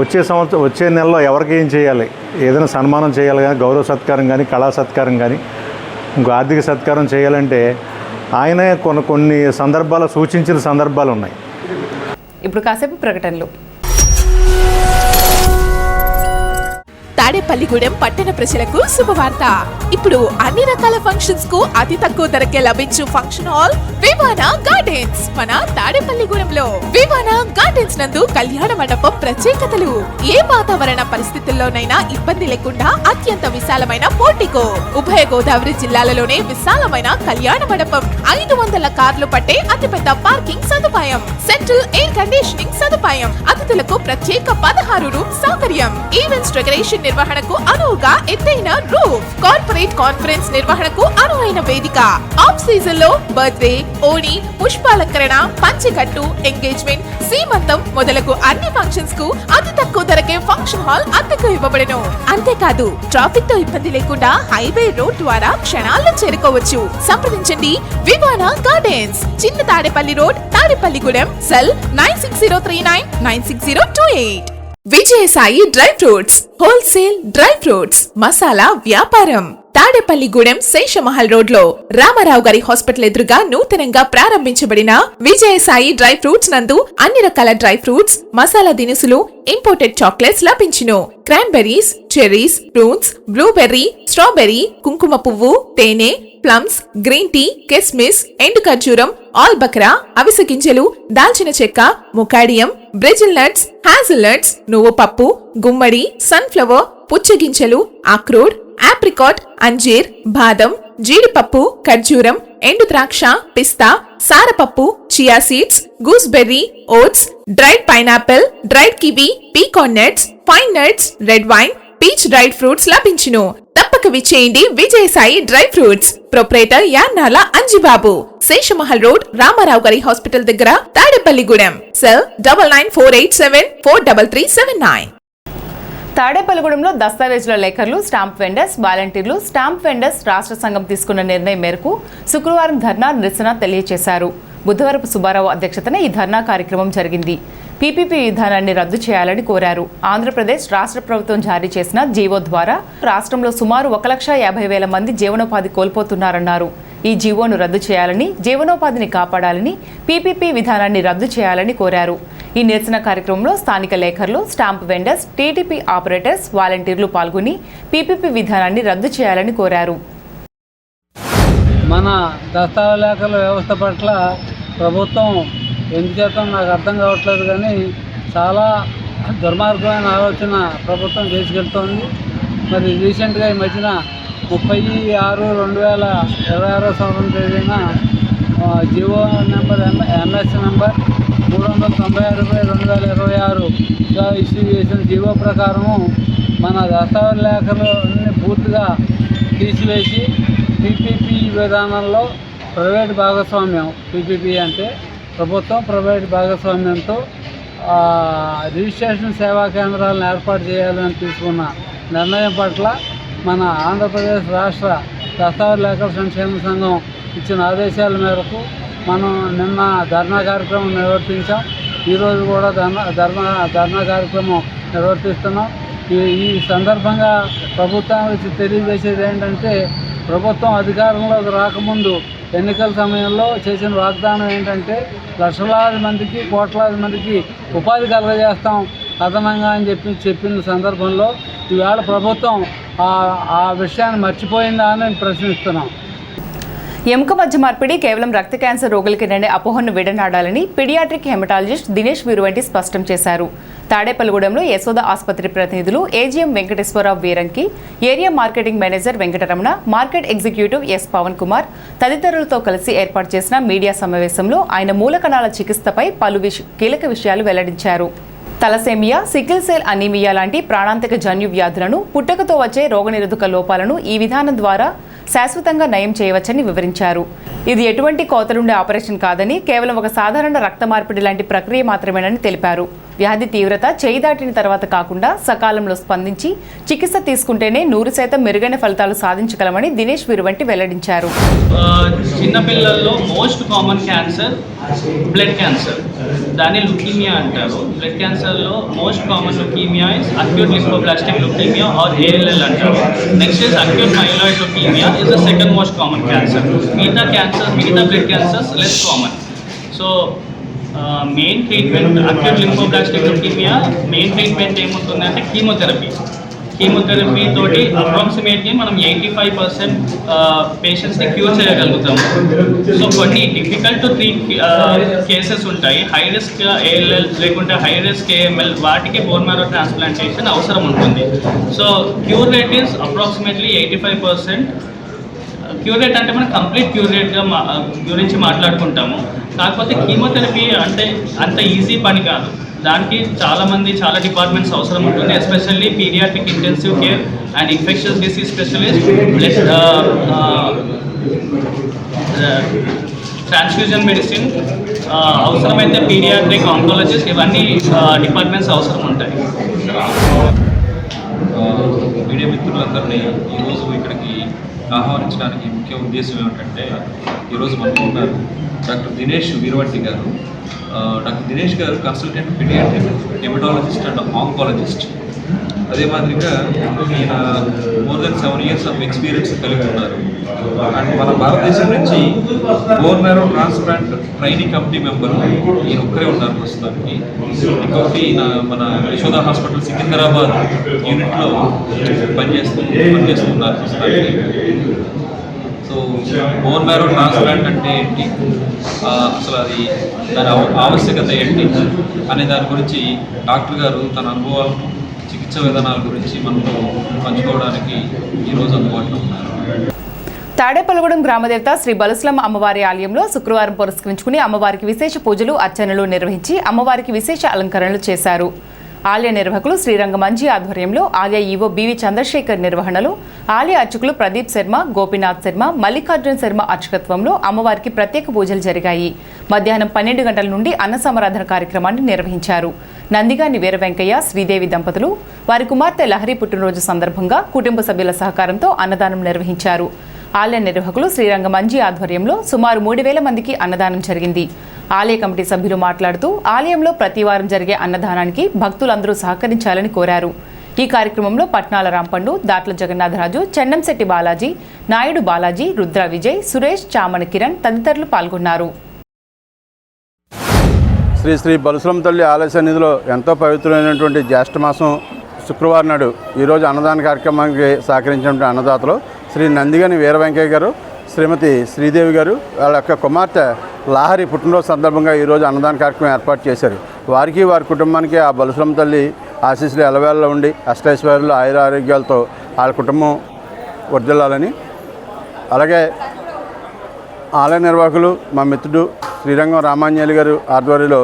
వచ్చే నెలలో ఎవరికి ఏం చేయాలి, ఏదైనా సన్మానం చేయాలి కానీ, గౌరవ సత్కారం కానీ, కళా సత్కారం కానీ, ఇంకో ఆర్థిక సత్కారం చేయాలంటే ఆయనే కొన్ని సందర్భాలు సూచించిన సందర్భాలు ఉన్నాయి.
ఇప్పుడు కాసేపు ప్రకటనలు.
తాడేపల్లిగూడెం పట్టణ ప్రజలకు శుభవార్త. ఇప్పుడు అన్ని రకాల ఫంక్షన్స్ కు అతి తక్కువ ధరకే లభించు ఫంక్షన్ హాల్ వివానా గార్డెన్స్ మన తాడేపల్లిగూడెంలో. వివానా గార్డెన్స్ నందు కళ్యాణ మండపం ప్రత్యేకతలు. ఏ వాతావరణ పరిస్థితుల్లోనైనా ఇబ్బంది లేకుండా అత్యంత విశాలమైన పోర్టికో, ఉభయ గోదావరి జిల్లాలలోనే విశాలమైన కళ్యాణ మండపం, 500 కార్లు పట్టే అతిపెద్ద పార్కింగ్ సదుపాయం, సెంట్రల్ ఎయిర్ కండిషనింగ్ సదుపాయం, అతిథులకు ప్రత్యేక 16 రూమ్ సౌకర్యం, ఈవెంట్స్ డెకరేషన్ నిర్వహణకు అనువుగా ఎత్తైన రూఫ్, కార్పొరేట్ కాన్ఫరెన్స్ నిర్వహణకు అనువైన వేదిక, ఆఫ్ సీజన్ లో బర్త్డే, ఓణి, పుష్పాలంకరణ, పంచకట్టు, ఎంగేజ్మెంట్, సీమంతం మొదలగు అన్ని ఫంక్షన్స్ కు అతి తక్కువ ధరకే ఫంక్షన్ హాల్ అద్దెకు ఇవ్వబడను. అంతేకాదు ట్రాఫిక్ తో ఇబ్బంది లేకుండా హైవే రోడ్ ద్వారా క్షణాల్లో చేరుకోవచ్చు. సంప్రదించండి వివానా గార్డెన్స్, చిన్న Tadepalli road, Tadepalligudem. Cell 9603996028. Vijayasai dry fruits wholesale dry fruits masala వ్యాపారం. తాడేపల్లిగూడెం శేషమహల్ రోడ్ లో రామారావు గారి హాస్పిటల్ ఎదురుగా నూతనంగా ప్రారంభించబడిన విజయసాయి డ్రై ఫ్రూట్స్ నందు అన్ని రకాల డ్రై ఫ్రూట్స్, మసాలా దినుసులు, ఇంపోర్టెడ్ చాక్లెట్స్ లభించును. Cranberries, cherries, fruits, blueberry, strawberry, కుంకుమ పువ్వు, తేనె, ప్లమ్స్, గ్రీన్ టీ, కిస్మిస్, ఎండు ఖర్జూరం, ఆల్ బక్రా, అవిసె గింజలు, దాల్చిన చెక్క, ముకాడియం, బ్రెజిల్ నట్స్, హ్యాజిల్ నట్స్, నువ్వు పప్పు, గుమ్మడి, సన్ఫ్లవర్, పుచ్చగింజలు, అక్రోడ్, ఆప్రికాట్, అంజీర్, బాదం, జీడిపప్పు, ఖర్జూరం, ఎండు ద్రాక్ష, పిస్తా, సారపప్పు, chia seeds, gooseberry, oats, dried pineapple, dried kiwi, pecan nuts, pine nuts, red wine, peach dried fruits లభించును. తప్పక విచ్చేయండి Vijayasai dry fruits. Proprietor Yannala Anjibabu, Seshamahal road, Ramarao గారి హాస్పిటల్ దగ్గర, తాడేపల్లిగూడెం. సెల్ 9948743379.
తాడేపల్లిగూడెంలో దస్తావేజుల లేఖర్లు, స్టాంప్ వెండర్స్, వాలంటీర్లు, స్టాంప్ వెండర్స్ రాష్ట్ర సంఘం తీసుకున్న నిర్ణయం మేరకు శుక్రవారం ధర్నా నిరసన తెలియజేశారు. బుధవారపు సుబ్బారావు అధ్యక్షతన ఈ ధర్నా కార్యక్రమం జరిగింది. పీపీపీ విధానాన్ని రద్దు చేయాలని కోరారు. ఆంధ్రప్రదేశ్ రాష్ట్ర ప్రభుత్వం జారీ చేసిన జీవో ద్వారా రాష్ట్రంలో సుమారు 1,50,000 మంది జీవనోపాధి కోల్పోతున్నారన్నారు. ఈ జీవోను రద్దు చేయాలని, జీవనోపాధిని కాపాడాలని, పీపీపీ విధానాన్ని రద్దు చేయాలని కోరారు. ఈ నిరసన కార్యక్రమంలో స్థానిక లేఖర్లు, స్టాంప్ వెండర్స్, టీటీపీ ఆపరేటర్స్, వాలంటీర్లు పాల్గొని పీపీపీ విధానాన్ని రద్దు చేయాలని కోరారు.
మన దస్తావేజుల వ్యవస్థ పట్ల ప్రభుత్వం ఎందుచేత నాకు అర్థం కావట్లేదు, కానీ చాలా దుర్మార్గమైన ఆలోచన ప్రభుత్వం చేసుకెళ్తోంది. మరి రీసెంట్గా ఈ మధ్యన 30/6/2026 సంవత్సరం తేదీన జివో నెంబర్ ఎంఎస్ నెంబర్ 396/2026గా ఇష్యూ చేసిన జివో ప్రకారము మన దస్తావేజుల లేఖలని పూర్తిగా తీసివేసి పీపీపీ విధానంలో ప్రైవేట్ భాగస్వామ్యం, పీపీపీ అంటే ప్రభుత్వం ప్రైవేట్ భాగస్వామ్యంతో రిజిస్ట్రేషన్ సేవా కేంద్రాలను ఏర్పాటు చేయాలని తీసుకున్న నిర్ణయం పట్ల మన ఆంధ్రప్రదేశ్ రాష్ట్ర దస్తావేజుల లేఖల సంక్షేమ సంఘం ఇచ్చిన ఆదేశాల మేరకు మనం నిన్న ధర్నా కార్యక్రమం నిర్వర్తించాం. ఈరోజు కూడా ధర్నా కార్యక్రమం నిర్వర్తిస్తున్నాం. ఈ సందర్భంగా ప్రభుత్వానికి తెలియజేసేది ఏంటంటే, ప్రభుత్వం అధికారంలోకి రాకముందు ఎన్నికల సమయంలో చేసిన వాగ్దానం ఏంటంటే, లక్షలాది మందికి, కోట్లాది మందికి ఉపాధి కలగజేస్తాం అదనంగా అని చెప్పిన సందర్భంలో ఈవేళ ప్రభుత్వం ఆ విషయాన్ని మర్చిపోయిందా అని ప్రశ్నిస్తున్నాం.
ఎముక మధ్య మార్పిడి కేవలం రక్త క్యాన్సర్ రోగులకేననే అపోహను విడనాడాలని పీడియాట్రిక్ హెమటాలజిస్ట్ దినేష్ వీరువంటి స్పష్టం చేశారు. తాడేపల్లిగూడెంలో యశోద ఆసుపత్రి ప్రతినిధులు AGM Venkateswararao Veeranki, area marketing manager Venkataramana, market executive S Pavan Kumar తదితరులతో కలిసి ఏర్పాటు చేసిన మీడియా సమావేశంలో ఆయన మూలకణాల చికిత్సపై పలు కీలక విషయాలు వెల్లడించారు. తలసేమియా, సికిల్ సెల్ అనీమియా లాంటి ప్రాణాంతక జన్యు వ్యాధులను, పుట్టుకతో వచ్చే రోగనిరోధక లోపాలను ఈ విధానం ద్వారా శాశ్వతంగా నయం చేయవచ్చని వివరించారు. ఇది ఎటువంటి కోతలుండే ఆపరేషన్ కాదని, కేవలం ఒక సాధారణ రక్త మార్పిడి లాంటి ప్రక్రియ మాత్రమేనని తెలిపారు. వ్యాధి తీవ్రత చేయి దాటిన తర్వాత కాకుండా సకాలంలో స్పందించి చికిత్స తీసుకుంటేనే 100% మెరుగైన ఫలితాలు సాధించగలమని దినేష్ వీరువంటి వెల్లడించారు.
చిన్నపిల్లల్లో most common cancer blood cancer, దాన్ని లుకీమియా అంటారు. బ్లడ్ క్యాన్సర్లో most common leukaemia is acute lymphoblastic leukaemia or ALL అంటారు. Next is acute myeloid leukaemia is the second most common cancer. మిగతా blood cancers less common. So main treatment acute lymphoblastic leukaemia main treatment ఏముంటుందంటే కీమోథెరపీ తోటి అప్రాక్సిమేట్లీ మనం 85% పేషెంట్స్ని క్యూర్ చేయగలుగుతాము. సో కొన్ని డిఫికల్ట్ టు ట్రీట్ కేసెస్ ఉంటాయి. హై రిస్క్ ALL లేకుంటే హై రిస్క్ AML, వాటికి బోన్ మ్యారో ట్రాన్స్ప్లాంటేషన్ అవసరం ఉంటుంది. So cure rate is approximately 85%. Cure rate అంటే మనం కంప్లీట్ క్యూర్ రేట్గా గురించి మాట్లాడుకుంటాము. కాకపోతే కీమోథెరపీ అంటే అంత ఈజీ పని కాదు. దానికి చాలా డిపార్ట్మెంట్స్ అవసరం ఉంటుంది. Especially paediatric intensive care and infections disease specialist, transfusion medicine, అవసరమైతే పీడియాట్రిక్ ఆంకాలజిస్ట్, ఇవన్నీ డిపార్ట్మెంట్స్ అవసరం ఉంటాయి.
మీడియా మిత్రులందరినీ ఈరోజు ఇక్కడికి ఆహ్వానించడానికి ముఖ్య ఉద్దేశం ఏమిటంటే, ఈరోజు మనకు ఉన్నారు డాక్టర్ దినేష్ వీరవంటి గారు. Doctor Dinesh garu consultant paediatric haematologist and oncologist. అదే మాదిరిగా ఈయన more than 7 years of experience కలిగి ఉన్నారు. అండ్ మన భారతదేశం నుంచి bone marrow transplant training committee member ఈయన ఒక్కరే ఉన్నారు ప్రస్తుతానికి. ఇంకొకటి ఈయన మన యశోద హాస్పిటల్ సికింద్రాబాద్ యూనిట్లో పనిచేస్తున్నారు ప్రస్తుతానికి. సో బోన్ మ్యారో ట్రాన్స్ప్లాంట్ అంటే ఏంటి, అసలు అది దాని ఆవశ్యకత ఏంటి అనే దాని గురించి డాక్టర్ గారు తన అనుభవాలను, చికిత్స విధానాల గురించి మనతో పంచుకోవడానికి ఈరోజు అందుబాటులో ఉన్నారు.
తాడేపల్లిగూడెం గ్రామదేవత శ్రీ బలుస్లమ్మ అమ్మవారి ఆలయంలో శుక్రవారం పురస్కరించుకుని అమ్మవారికి విశేష పూజలు, అర్చనలు నిర్వహించి అమ్మవారికి విశేష అలంకరణలు చేశారు. ఆలయ నిర్వాహకులు శ్రీరంగ మంజీ ఆధ్వర్యంలో, ఆలయ ఈవో బివి చంద్రశేఖర్ నిర్వహణలో, ఆలయ అర్చకులు ప్రదీప్ శర్మ, గోపీనాథ్ శర్మ, మల్లికార్జున శర్మ అర్చకత్వంలో అమ్మవారికి ప్రత్యేక పూజలు జరిగాయి. మధ్యాహ్నం 12 గంటల నుండి అన్న సమారాధన కార్యక్రమాన్ని నిర్వహించారు. నందిగాని వీర వెంకయ్య, శ్రీదేవి దంపతులు వారి కుమార్తె లహరి పుట్టినరోజు సందర్భంగా కుటుంబ సభ్యుల సహకారంతో అన్నదానం నిర్వహించారు. ఆలయ నిర్వాహకులు శ్రీరంగ మంజీ ఆధ్వర్యంలో సుమారు 3000 మందికి అన్నదానం జరిగింది. ఆలయ కమిటీ సభ్యులు మాట్లాడుతూ ఆలయంలో ప్రతి వారం జరిగే అన్నదానానికి భక్తులందరూ సహకరించాలని కోరారు. ఈ కార్యక్రమంలో పట్నాల రాంపండు, దాట్ల జగన్నాథరాజు, చెన్నంశెట్టి బాలాజీ, నాయుడు బాలాజీ, రుద్ర విజయ్, సురేష్, చామన కిరణ్ తదితరులు పాల్గొన్నారు.
శ్రీ శ్రీ బలుస్లమ్మ తల్లి ఆలయ సన్నిధిలో ఎంతో పవిత్రమైనటువంటి జ్యేష్ఠ మాసం శుక్రవారం నాడు ఈరోజు అన్నదాన కార్యక్రమానికి సహకరించినటువంటి అన్నదాతలు శ్రీ నందిగాని వీర వెంకయ్య గారు, శ్రీమతి శ్రీదేవి గారు, వాళ్ళ యొక్క కుమార్తె లహరి పుట్టినరోజు సందర్భంగా ఈరోజు అన్నదాన కార్యక్రమం ఏర్పాటు చేశారు. వారికి వారి కుటుంబానికి ఆ బలుస్లమ్మ తల్లి ఆశీస్సులు ఎలవేళలో ఉండి అష్టైశ్వర్యాలు, ఆయుర ఆరోగ్యాలతో వాళ్ళ కుటుంబం వర్ధిల్లాలని, అలాగే ఆలయ నిర్వాహకులు మా మిత్రుడు శ్రీరంగం రామాంజలి గారు ఆధ్వర్యంలో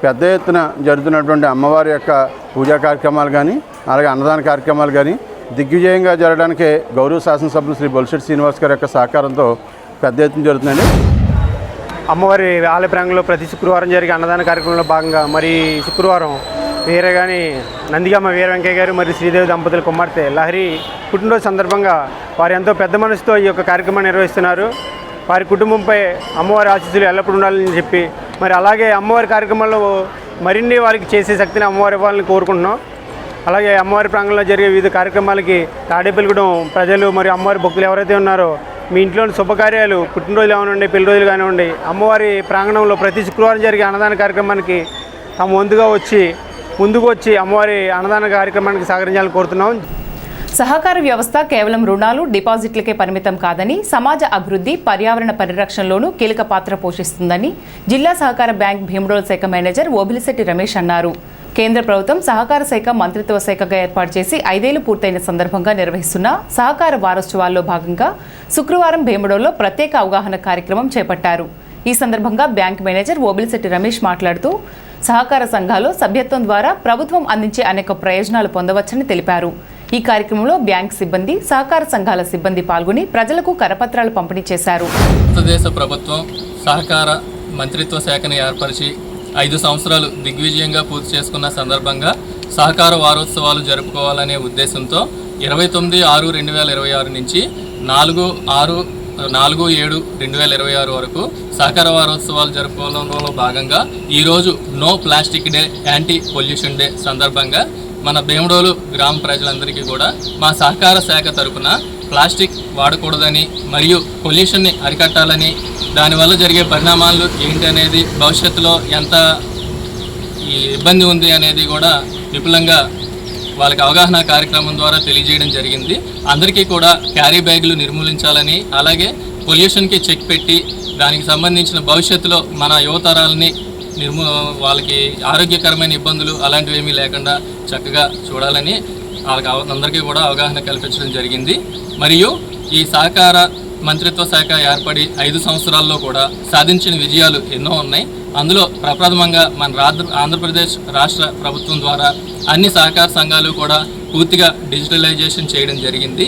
పెద్ద ఎత్తున జరుగుతున్నటువంటి అమ్మవారి యొక్క పూజా కార్యక్రమాలు కానీ, అలాగే అన్నదాన కార్యక్రమాలు కానీ దిగ్విజయంగా జరగడానికి గౌరవ శాసనసభ్యులు శ్రీ బొలిశెట్టి శ్రీనివాస్ గారి యొక్క సహకారంతో పెద్ద ఎత్తున జరుగుతుందండి.
అమ్మవారి ఆలయ ప్రాంగణంలో ప్రతి శుక్రవారం జరిగే అన్నదాన కార్యక్రమంలో భాగంగా మరి శుక్రవారం వీరగాని నందిగామ వీర వెంకయ్య గారు మరియు శ్రీదేవి దంపతుల కుమార్తె లహరి పుట్టినరోజు సందర్భంగా వారు ఎంతో పెద్ద మనసుతో ఈ యొక్క కార్యక్రమాన్ని నిర్వహిస్తున్నారు. వారి కుటుంబంపై అమ్మవారి ఆశీస్సులు ఎల్లప్పుడూ ఉండాలని చెప్పి, మరి అలాగే అమ్మవారి కార్యక్రమాల్లో మరిన్ని వారికి చేసే శక్తిని అమ్మవారి ఇవ్వాలని కోరుకుంటున్నాం. అలాగే అమ్మవారి ప్రాంగణంలో జరిగే వివిధ కార్యక్రమాలకి తాడేపల్లిగూడెం ప్రజలు మరియు అమ్మవారి భక్తులు ఎవరైతే ఉన్నారో మీ ఇంట్లోని శుభకార్యాలు, పుట్టినరోజులు కానివ్వండి, పెళ్లి రోజులు కానివ్వండి, అమ్మవారి ప్రాంగణంలో ప్రతి శుక్రవారం జరిగే అన్నదాన కార్యక్రమానికి తమ ముందుకు వచ్చి అమ్మవారి అన్నదాన కార్యక్రమానికి సహకరించాలని కోరుతున్నాం.
సహకార వ్యవస్థ కేవలం రుణాలు, డిపాజిట్లకే పరిమితం కాదని సమాజ అభివృద్ధి, పర్యావరణ పరిరక్షణలోనూ కీలక పాత్ర పోషిస్తుందని జిల్లా సహకార బ్యాంక్ భీమడోల్ శాఖ మేనేజర్ ఓబిలిశెట్టి రమేష్ అన్నారు. కేంద్ర ప్రభుత్వం సహకార శాఖ మంత్రిత్వ శాఖగా ఏర్పాటు చేసి 5 ఏళ్లు పూర్తయిన సందర్భంగా నిర్వహిస్తున్న సహకార వారోత్సవాల్లో భాగంగా శుక్రవారం భీమడోల్లో ప్రత్యేక అవగాహన కార్యక్రమం చేపట్టారు. ఈ సందర్భంగా బ్యాంక్ మేనేజర్ ఓబిలిశెట్టి రమేష్ మాట్లాడుతూ సహకార సంఘాల్లో సభ్యత్వం ద్వారా ప్రభుత్వం అందించే అనేక ప్రయోజనాలు పొందవచ్చని తెలిపారు. ఈ కార్యక్రమంలో బ్యాంక్ సిబ్బంది, సహకార సంఘాల సిబ్బంది పాల్గొని ప్రజలకు కరపత్రాలు పంపిణీ చేశారు.
భారతదేశ ప్రభుత్వం సహకార మంత్రిత్వ శాఖను ఏర్పరిచి 5 సంవత్సరాలు దిగ్విజయంగా పూర్తి చేసుకున్న సందర్భంగా సహకార వారోత్సవాలు జరుపుకోవాలనే ఉద్దేశంతో 29/6/2026 నుంచి 4/7/2026 వరకు సహకార వారోత్సవాలు జరుపుకోవడంలో భాగంగా ఈరోజు no plastic day, anti pollution day సందర్భంగా మన భీమడోలు గ్రామ ప్రజలందరికీ కూడా మా సహకార శాఖ తరపున ప్లాస్టిక్ వాడకూడదని మరియు పొల్యూషన్ని అరికట్టాలని, దానివల్ల జరిగే పరిణామాలు ఏంటి అనేది, భవిష్యత్తులో ఎంత ఇబ్బంది ఉంది అనేది కూడా విపులంగా వాళ్ళకి అవగాహన కార్యక్రమం ద్వారా తెలియజేయడం జరిగింది. అందరికీ కూడా క్యారీ బ్యాగులు నిర్మూలించాలని, అలాగే పొల్యూషన్కి చెక్ పెట్టి దానికి సంబంధించిన భవిష్యత్తులో మన యువతరాలని వాళ్ళకి ఆరోగ్యకరమైన ఇబ్బందులు అలాంటివి ఏమీ లేకుండా చక్కగా చూడాలని వాళ్ళకి అందరికీ కూడా అవగాహన కల్పించడం జరిగింది. మరియు ఈ సహకార మంత్రిత్వ శాఖ ఏర్పడి 5 సంవత్సరాల్లో కూడా సాధించిన విజయాలు ఎన్నో ఉన్నాయి. అందులో ప్రప్రథమంగా మన ఆంధ్రప్రదేశ్ రాష్ట్ర ప్రభుత్వం ద్వారా అన్ని సహకార సంఘాలు కూడా పూర్తిగా డిజిటలైజేషన్ చేయడం జరిగింది.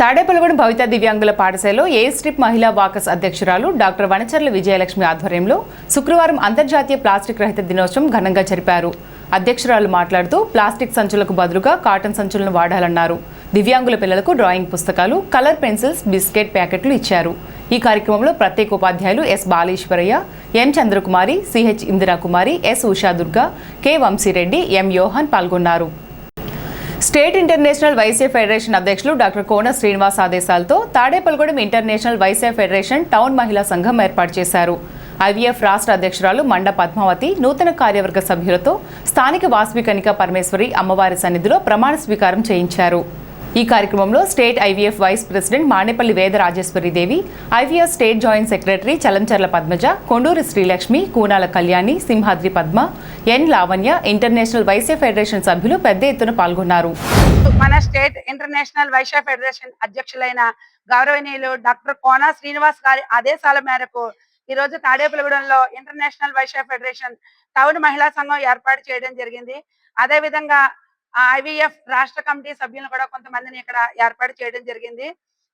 తాడేపల్లిగూడెం భవిత దివ్యాంగుల పాఠశాలలో ఏ స్ట్రిప్ మహిళా వాకర్స్ అధ్యక్షురాలు డాక్టర్ వనచర్ల విజయలక్ష్మి ఆధ్వర్యంలో శుక్రవారం అంతర్జాతీయ ప్లాస్టిక్ రహిత దినోత్సవం ఘనంగా జరిపారు. అధ్యక్షురాలు మాట్లాడుతూ ప్లాస్టిక్ సంచులకు బదులుగా కాటన్ సంచులను వాడాలన్నారు. దివ్యాంగుల పిల్లలకు డ్రాయింగ్ పుస్తకాలు, కలర్ పెన్సిల్స్, బిస్కెట్ ప్యాకెట్లు ఇచ్చారు. ఈ కార్యక్రమంలో ప్రత్యేక ఉపాధ్యాయులు S Baleswaraiah, M Chandrakumari, CH Indirakumari, S Ushadurga, K Vamsireddy, M Yohan పాల్గొన్నారు. స్టేట్ ఇంటర్నేషనల్ వైశ్య ఫెడరేషన్ అధ్యక్షులు డాక్టర్ కోన శ్రీనివాస్ ఆదేశాలతో Tadepalligudem international Vaishya federation town మహిళా సంఘం ఏర్పాటు చేశారు. ఐవీఎఫ్ రాష్ట్ర అధ్యక్షురాలు మండ పద్మావతి నూతన కార్యవర్గ సభ్యులతో స్థానిక వాసవి కనికా పరమేశ్వరి అమ్మవారి సన్నిధిలో ప్రమాణ స్వీకారం చేయించారు. ఈ కార్యక్రమంలో state IVF vice president Manepalli Veda Rajeswaridevi, IVF state joint secretary Chalancharla Padmaja, Konduri Srilakshmi, Koonala Kalyani, Simhadri Padma, N Lavanya, international Vaishya federation సభ్యులు పెద్ద ఎత్తున పాల్గొన్నారు.
మన స్టేట్ ఇంటర్నేషనల్ వైశ్య ఫెడరేషన్ అధ్యక్షులైన గౌరవనీయులు డాక్టర్ కోన శ్రీనివాస్ గారి ఆదేశాల మేరకు ఈ రోజు తాడేపల్లిగూడెంలో ఇంటర్నేషనల్ వైశ్య ఫెడరేషన్ టౌన్ మహిళా సంఘం ఏర్పాటు చేయడం జరిగింది. అదే విధంగా ఐవీఎఫ్ రాష్ట్ర కమిటీ సభ్యులను కూడా కొంతమందిని ఇక్కడ ఏర్పాటు చేయడం జరిగింది.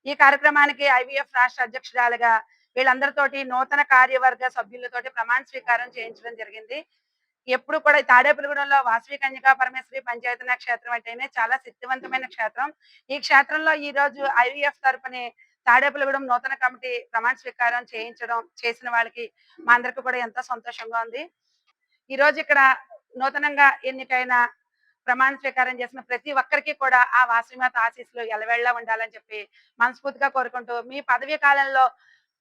ఈ కార్యక్రమానికి ఐవీఎఫ్ రాష్ట్ర అధ్యక్షురాలుగా వీళ్ళందరితోటి నూతన కార్యవర్గ సభ్యులతోటి ప్రమాణ స్వీకారం చేయించడం జరిగింది. ఎప్పుడు కూడా తాడేపల్లిగూడెంలో వాసవి కన్యకా పరమేశ్వరి పంచాయతీ క్షేత్రం అంటేనే చాలా శక్తివంతమైన క్షేత్రం. ఈ క్షేత్రంలో ఈ రోజు ఐవీఎఫ్ తరపుని తాడేపల్లిగూడెం నూతన కమిటీ ప్రమాణ స్వీకారం చేసిన వాళ్ళకి మా అందరికి కూడా ఎంతో సంతోషంగా ఉంది. ఈ రోజు ఇక్కడ నూతనంగా ఎన్నికైన ప్రమాణ స్వీకారం చేసిన ప్రతి ఒక్కరికి కూడా ఆ వాసవిమాత ఆశీస్సులు ఎలవేళ్లా ఉండాలని చెప్పి మనస్ఫూర్తిగా కోరుకుంటూ, మీ పదవీ కాలంలో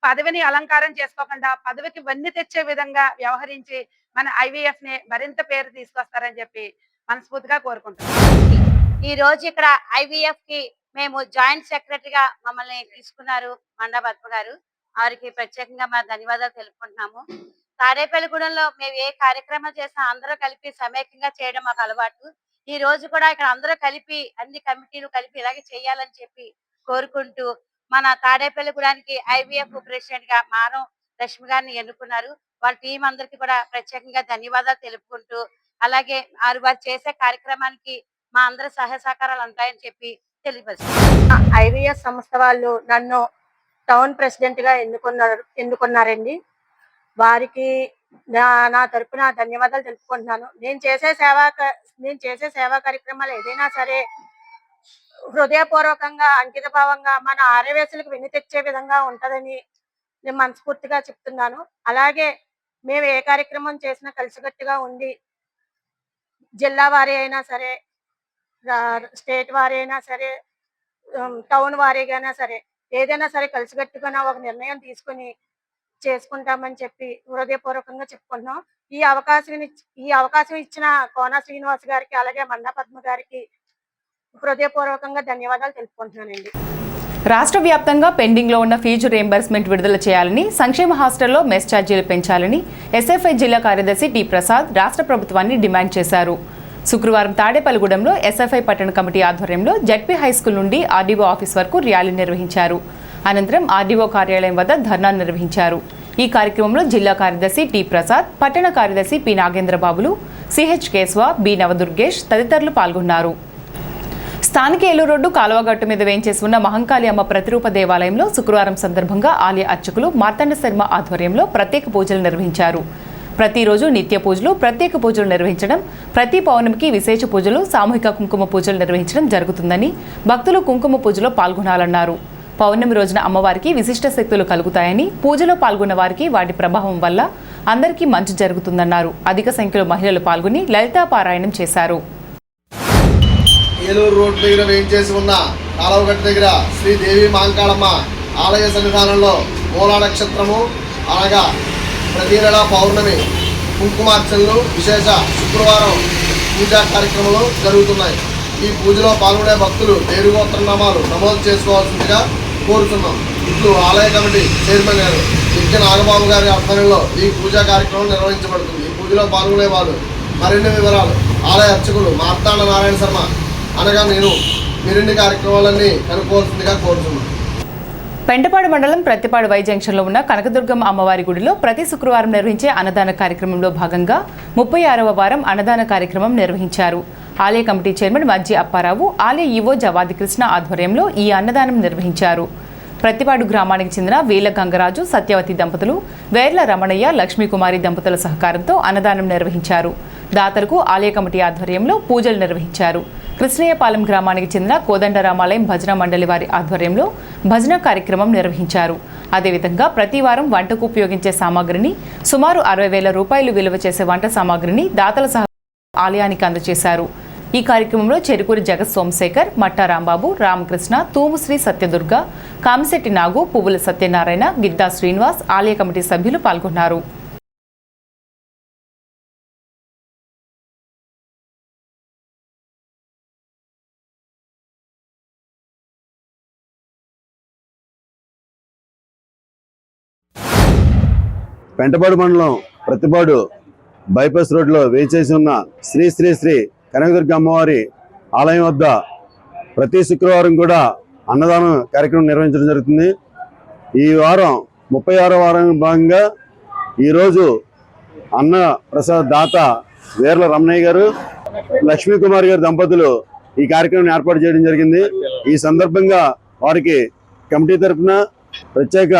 పదవిని అలంకారం చేసుకోకుండా పదవికి వన్ని తెచ్చే విధంగా వ్యవహరించి మన ఐవీఎఫ్ ని మరింత పేరు తీసుకొస్తారని చెప్పి మనస్ఫూర్తిగా కోరుకుంటున్నాం.
ఈ రోజు ఇక్కడ ఐవీఎఫ్ కి మేము జాయింట్ సెక్రటరీగా మమ్మల్ని తీసుకున్నారు మండా పద్మ గారు. వారికి ప్రత్యేకంగా మా ధన్యవాదాలు తెలుపుకుంటున్నాము. తాడేపల్లిగూడెంలో మేము ఏ కార్యక్రమం చేసినా అందరూ కలిపి సమైక్యంగా చేయడం మాకు అలవాటు. ఈ రోజు కూడా ఇక్కడ అందరూ కలిపి అన్ని కమిటీలు కలిపి ఇలాగే చేయాలని చెప్పి కోరుకుంటూ, మన తాడేపల్లిగూడానికి ఐవీఎఫ్ ప్రెసిడెంట్ గా మారం లక్ష్మి గారిని ఎన్నుకున్నారు. వాళ్ళ టీం అందరికి కూడా ప్రత్యేకంగా ధన్యవాదాలు తెలుపుకుంటూ, అలాగే వారు చేసే కార్యక్రమానికి మా అందరి సహాయ సహకారాలు ఉంటాయని చెప్పి తెలియపరుస్తున్నారు. ఐవీఎఫ్ సంస్థ వాళ్ళు నన్ను టౌన్ ప్రెసిడెంట్ గా ఎన్నుకున్నారండి. వారికి నా తరపున ధన్యవాదాలు తెలుపుకుంటున్నాను. నేను చేసే సేవా కార్యక్రమాలు ఏదైనా సరే హృదయపూర్వకంగా అంకిత భావంగా మన ఆర్యవేసులకు వెన్ను తెచ్చే విధంగా ఉంటదని నేను మనస్ఫూర్తిగా చెప్తున్నాను. అలాగే మేము ఏ కార్యక్రమం చేసినా కలిసికట్టుగా ఉండి, జిల్లా వారి అయినా సరే, స్టేట్ వారి అయినా సరే, టౌన్ వారీగా అయినా సరే, ఏదైనా సరే కలిసికట్టుగా ఒక నిర్ణయం తీసుకుని చేసుకుంటామని చెప్పి హృదయపూర్వకంగా చెప్పుకుంటున్నాం. ఈ అవకాశం ఇచ్చిన కోన శ్రీనివాస్ గారికి అలాగే మండా పద్మ గారికి హృదయపూర్వకంగా ధన్యవాదాలు తెలుపుకుంటున్నానండి.
రాష్ట్ర వ్యాప్తంగా పెండింగ్లో ఉన్న ఫీజు రీయింబర్స్మెంట్ విడుదల చేయాలని, సంక్షేమ హాస్టల్లో మెస్ ఛార్జీలు పెంచాలని ఎస్ఎఫ్ఐ జిల్లా కార్యదర్శి టి ప్రసాద్ రాష్ట్ర ప్రభుత్వాన్ని డిమాండ్ చేశారు. శుక్రవారం తాడేపల్లిగూడెంలో ఎస్ఎఫ్ఐ పట్టణ కమిటీ ఆధ్వర్యంలో జడ్పీ హైస్కూల్ నుండి ఆర్డీఓ ఆఫీస్ వరకు ర్యాలీ నిర్వహించారు. అనంతరం ఆర్డీఓ కార్యాలయం వద్ద ధర్నా నిర్వహించారు. ఈ కార్యక్రమంలో జిల్లా కార్యదర్శి టి ప్రసాద్, పట్టణ కార్యదర్శి పి నాగేంద్రబాబులు, సిహెచ్ కేశవ, బి నవదుర్గేష్ తదితరులు పాల్గొన్నారు. స్థానిక ఏలూరు రోడ్డు కాలువగట్టు మీద వేయించేసి ఉన్న మహంకాళి అమ్మ ప్రతిరూప దేవాలయంలో శుక్రవారం సందర్భంగా ఆలయ అర్చకులు మార్తాండ శర్మ ఆధ్వర్యంలో ప్రత్యేక పూజలు నిర్వహించారు. ప్రతిరోజు నిత్య పూజలు, ప్రత్యేక పూజలు నిర్వహించడం, ప్రతి పౌర్ణమికి విశేష పూజలు, సామూహిక కుంకుమ పూజలు నిర్వహించడం జరుగుతుందని భక్తులు కుంకుమ పూజలో పాల్గొనాలన్నారు. పౌర్ణమి రోజున అమ్మవారికి విశిష్ట శక్తులు కలుగుతాయని, పూజలో పాల్గొన్న వారికి వాటి ప్రభావం వల్ల అందరికీ మంచి జరుగుతుందన్నారు. అధిక సంఖ్యలో మహిళలు పాల్గొని లలితా పారాయణం చేశారు.
ఏలూరు రోడ్ దగ్గర వేయించేసి ఉన్న కాలువగట్టు దగ్గర శ్రీ దేవి మహంకాళమ్మ ఆలయ సన్నిధానంలో మూలా నక్షత్రము అనగా ప్రతి నెల పౌర్ణమి కుంకుమార్చనలు, విశేష శుక్రవారం పూజా కార్యక్రమాలు జరుగుతున్నాయి. ఈ పూజలో పాల్గొనే భక్తులు పేరుగోత్రనామాలు నమోదు చేసుకోవాల్సిందిగా కోరుతున్నాం. ఇట్లు ఆలయ కమిటీ చైర్మన్ గారు యజ్ఞ నాగబాబు గారి ఆధ్వర్యంలో ఈ పూజా కార్యక్రమం నిర్వహించబడుతుంది. ఈ పూజలో పాల్గొనే వాళ్ళు మరిన్ని వివరాలు ఆలయ అర్చకులు మార్తాండ నారాయణ శర్మ అనగా నేను మరిన్ని కార్యక్రమాలన్నీ కనుక్కోవాల్సిందిగా కోరుతున్నాను.
పెంటపాడు మండలం ప్రతిపాడు వై జంక్షన్లో ఉన్న కనకదుర్గమ్మ అమ్మవారి గుడిలో ప్రతి శుక్రవారం నిర్వహించే అన్నదాన కార్యక్రమంలో భాగంగా 36వ వారం అన్నదాన కార్యక్రమం నిర్వహించారు. ఆలయ కమిటీ చైర్మన్ మజ్జి అప్పారావు, ఆలయ ఈవో జవాది కృష్ణ ఆధ్వర్యంలో ఈ అన్నదానం నిర్వహించారు. ప్రతిపాడు గ్రామానికి చెందిన వీల గంగరాజు, సత్యవతి దంపతులు, వేర్ల రమణయ్య, లక్ష్మీకుమారి దంపతుల సహకారంతో అన్నదానం నిర్వహించారు. దాతలకు ఆలయ కమిటీ ఆధ్వర్యంలో పూజలు నిర్వహించారు. కృష్ణయ్యపాలెం గ్రామానికి చెందిన కోదండరామాలయం భజన మండలి వారి ఆధ్వర్యంలో భజన కార్యక్రమం నిర్వహించారు. అదేవిధంగా ప్రతి వారం వంటకు ఉపయోగించే సామాగ్రిని, సుమారు 60,000 రూపాయలు విలువ చేసే వంట సామాగ్రిని దాతల సహకారంతో ఆలయానికి అందజేశారు. ఈ కార్యక్రమంలో చెరుకూరి జగత్ సోమశేఖర్, మట్టా రాంబాబు, రామకృష్ణ, తూముశ్రీ సత్యదుర్గ, కామిశెట్టి నాగు, పువ్వుల సత్యనారాయణ, గిద్దా శ్రీనివాస్, ఆలయ కమిటీ సభ్యులు పాల్గొన్నారు.
పెంటపాడు మండలం ప్రతిపాడు బైపాస్ రోడ్లో వేచేసి ఉన్న శ్రీ శ్రీ శ్రీ కనకదుర్గ అమ్మవారి ఆలయం వద్ద ప్రతి శుక్రవారం కూడా అన్నదానం కార్యక్రమం నిర్వహించడం జరుగుతుంది. ఈ వారం 36వ వారం భాగంగా ఈరోజు అన్న ప్రసాద్ దాత వీర్ల రమణయ్య గారు, లక్ష్మీ కుమార్ గారి దంపతులు ఈ కార్యక్రమం ఏర్పాటు చేయడం జరిగింది. ఈ సందర్భంగా వారికి కమిటీ తరఫున ప్రత్యేక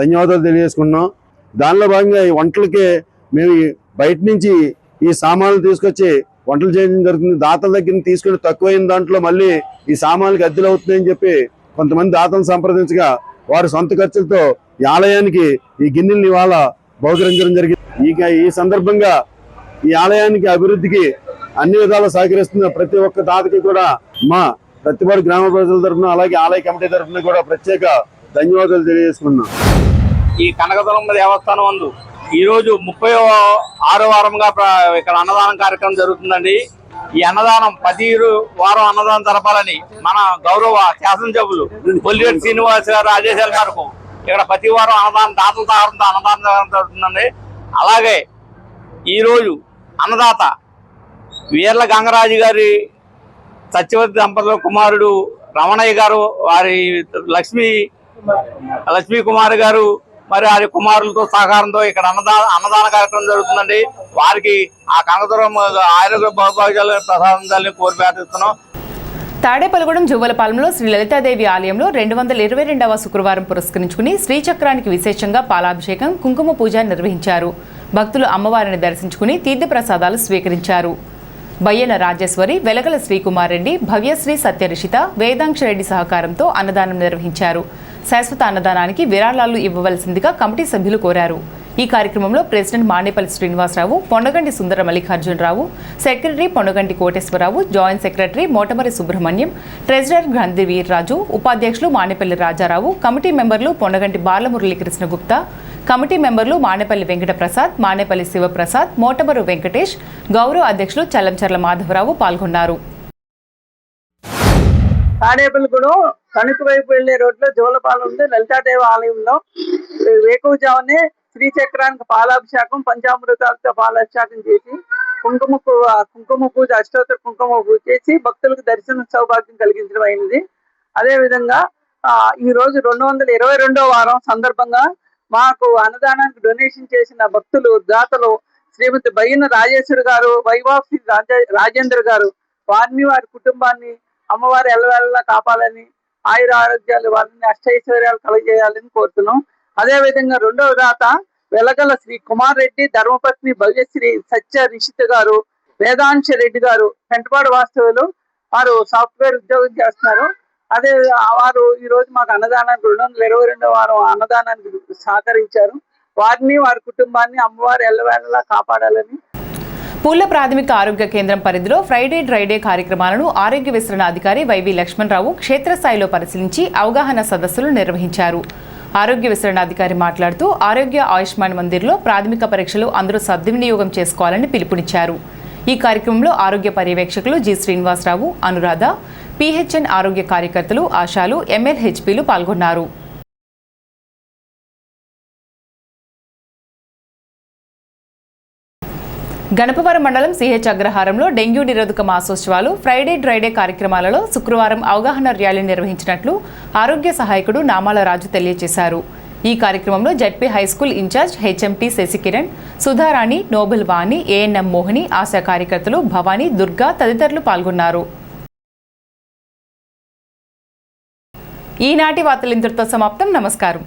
ధన్యవాదాలు తెలియజేసుకున్నాం. దానిలో భాగంగా ఈ వంటలకి మేము బయట నుంచి ఈ సామాన్లు తీసుకొచ్చి వంటలు చేయడం జరుగుతుంది. దాతల దగ్గర తీసుకుని తక్కువైన దాంట్లో మళ్ళీ ఈ సామాన్లకి అద్దెలు అవుతున్నాయని చెప్పి కొంతమంది దాతలను సంప్రదించగా వారి సొంత ఖర్చులతో ఈ ఆలయానికి ఈ గిన్నెల్ని ఇవాళ బహుకరించడం జరిగింది. ఈ సందర్భంగా ఈ ఆలయానికి అభివృద్ధికి అన్ని విధాలు సహకరిస్తున్న ప్రతి ఒక్క దాతకి కూడా మా ప్రతిపాడు గ్రామ ప్రజల తరఫున అలాగే ఆలయ కమిటీ తరఫున కూడా ప్రత్యేక ధన్యవాదాలు తెలియజేసుకున్నాం.
ఈ కనకదుర్గమ్మ దేవస్థానం నందు ఈరోజు 36వ వారంగా ఇక్కడ అన్నదానం కార్యక్రమం జరుగుతుందండి. ఈ అన్నదానం ప్రతి వారం అన్నదానం జరపాలని మన గౌరవ శాసనసభ్యులు కొల్లిరెడ్డి శ్రీనివాస్ గారు ఆదేశాల మేరకు ఇక్కడ ప్రతి వారం అన్నదానం దాతల సహాయంతో అన్నదానం జరుగుతుందండి. అలాగే ఈరోజు అన్నదాత వీర్ల గంగరాజు గారి సత్యవతి దంపతుల కుమారుడు రమణయ్య గారు, వారి లక్ష్మీ కుమార్ గారు, మరి వారి కుమారులతో సహకారంతో ఇక్కడ అన్నదాన కార్యక్రమం జరుగుతుందండి. వారికి ఆ కనకదుర్గమ్మ ఆరోగ్య భౌభాగ్యాలు ప్రసాదించాలని కోరి ప్రార్థిస్తున్నాం.
తాడేపల్లిగూడెం జువ్వలపాలెంలో శ్రీ లలితాదేవి ఆలయంలో 222వ శుక్రవారం పురస్కరించుకుని శ్రీచక్రానికి విశేషంగా పాలాభిషేకం, కుంకుమ పూజ నిర్వహించారు. భక్తులు అమ్మవారిని దర్శించుకుని తీర్థప్రసాదాలు స్వీకరించారు. బయ్యన రాజేశ్వరి, వెలగల శ్రీకుమార్ రెడ్డి, భవ్యశ్రీ సత్యరిషిత, వేదాంక్ష రెడ్డి సహకారంతో అన్నదానం నిర్వహించారు. శాశ్వత అన్నదానానికి విరాళాలు ఇవ్వవలసిందిగా కమిటీ సభ్యులు కోరారు. ఈ కార్యక్రమంలో president Manepalli Srinivasarao, Pondaganti Sundara Mallikarjunarao, secretary Pondaganti Koteswararao, joint secretary Motamari Subrahmanyam, treasurer Granthi Veerraju, ఉపాధ్యక్షులు మానేపల్లి రాజారావు, కమిటీ మెంబర్లు పొండగంటి బాలమురళీకృష్ణ గుప్తా, కమిటీ మెంబర్లు మానేపల్లి వెంకటప్రసాద్, మానేపల్లి శివప్రసాద్, మోటమరు వెంకటేష్, గౌరవ అధ్యక్షులు చల్లంచర్ల మాధవరావు పాల్గొన్నారు.
తాడేపల్లిగూడెం తణుకు వైపు వెళ్లే రోడ్లో జోలపాలెం ఉంది. లలితాదేవి ఆలయంలో వేకువజామునే శ్రీచక్రానికి పాలాభిషేకం, పంచామృతాలతో పాలాభిషేకం చేసి కుంకుమ పూజ, అష్టోత్తర కుంకుమ పూజ చేసి భక్తులకు దర్శన సౌభాగ్యం కలిగించడం అయినది. అదేవిధంగా ఈ రోజు 222వ వారం సందర్భంగా మాకు అన్నదానానికి డొనేషన్ చేసిన భక్తులు దాతలు శ్రీమతి బయ్యన రాజేశ్వరి గారు, వైవాఫ్ రాజేంద్ర గారు, వారిని వారి కుటుంబాన్ని అమ్మవారు ఎల్లవేళలా కాపాలని, ఆయుర ఆరోగ్యాలు, వారిని అష్టైశ్వర్యాలు కలగజేయాలని కోరుతున్నాం. అదేవిధంగా రెండవ దాత వెలగల శ్రీ కుమార్ రెడ్డి, ధర్మపత్ని భవ్యశ్రీ సత్య రిషిత గారు, వేదాంశ రెడ్డి గారు పెంటపాడు వాస్తవులు, వారు సాఫ్ట్వేర్ ఉద్యోగం చేస్తున్నారు. అదే వారు ఈ రోజు మాకు అన్నదానానికి 222వ వారం అన్నదానానికి సహకరించారు. వారిని వారి కుటుంబాన్ని అమ్మవారు ఎల్లవేళలా కాపాడాలని.
పూల ప్రాథమిక ఆరోగ్య కేంద్రం పరిధిలో ఫ్రైడే డ్రైడే కార్యక్రమాలను ఆరోగ్య విస్తరణ అధికారి వైవి లక్ష్మణరావు క్షేత్రస్థాయిలో పరిశీలించి అవగాహన సదస్సులు నిర్వహించారు. ఆరోగ్య విస్తరణ అధికారి మాట్లాడుతూ ఆరోగ్య ఆయుష్మాన్ మందిర్లో ప్రాథమిక పరీక్షలు అందరూ సద్వినియోగం చేసుకోవాలని పిలుపునిచ్చారు. ఈ కార్యక్రమంలో ఆరోగ్య పర్యవేక్షకులు జి శ్రీనివాసరావు, అనురాధ, పిహెచ్ఎన్ ఆరోగ్య కార్యకర్తలు, ఆశాలు, ఎంఎల్హెచ్పీలు పాల్గొన్నారు. గణపవరం మండలం సిహెచ్ అగ్రహారంలో డెంగ్యూ నిరోధక మాసోత్సవాలు, ఫ్రైడే డ్రైడే కార్యక్రమాలలో శుక్రవారం అవగాహన ర్యాలీ నిర్వహించినట్లు ఆరోగ్య సహాయకుడు నామాల రాజు తెలియజేశారు. ఈ కార్యక్రమంలో ZP high school in charge HMT Sasikiran, Sudharani, Nobel Vani, ANM Mohini, Asha కార్యకర్తలు భవానీ, దుర్గా తదితరులు పాల్గొన్నారు. ఈనాటి వార్తలు ఇంతటితో సమాప్తం. నమస్కారం.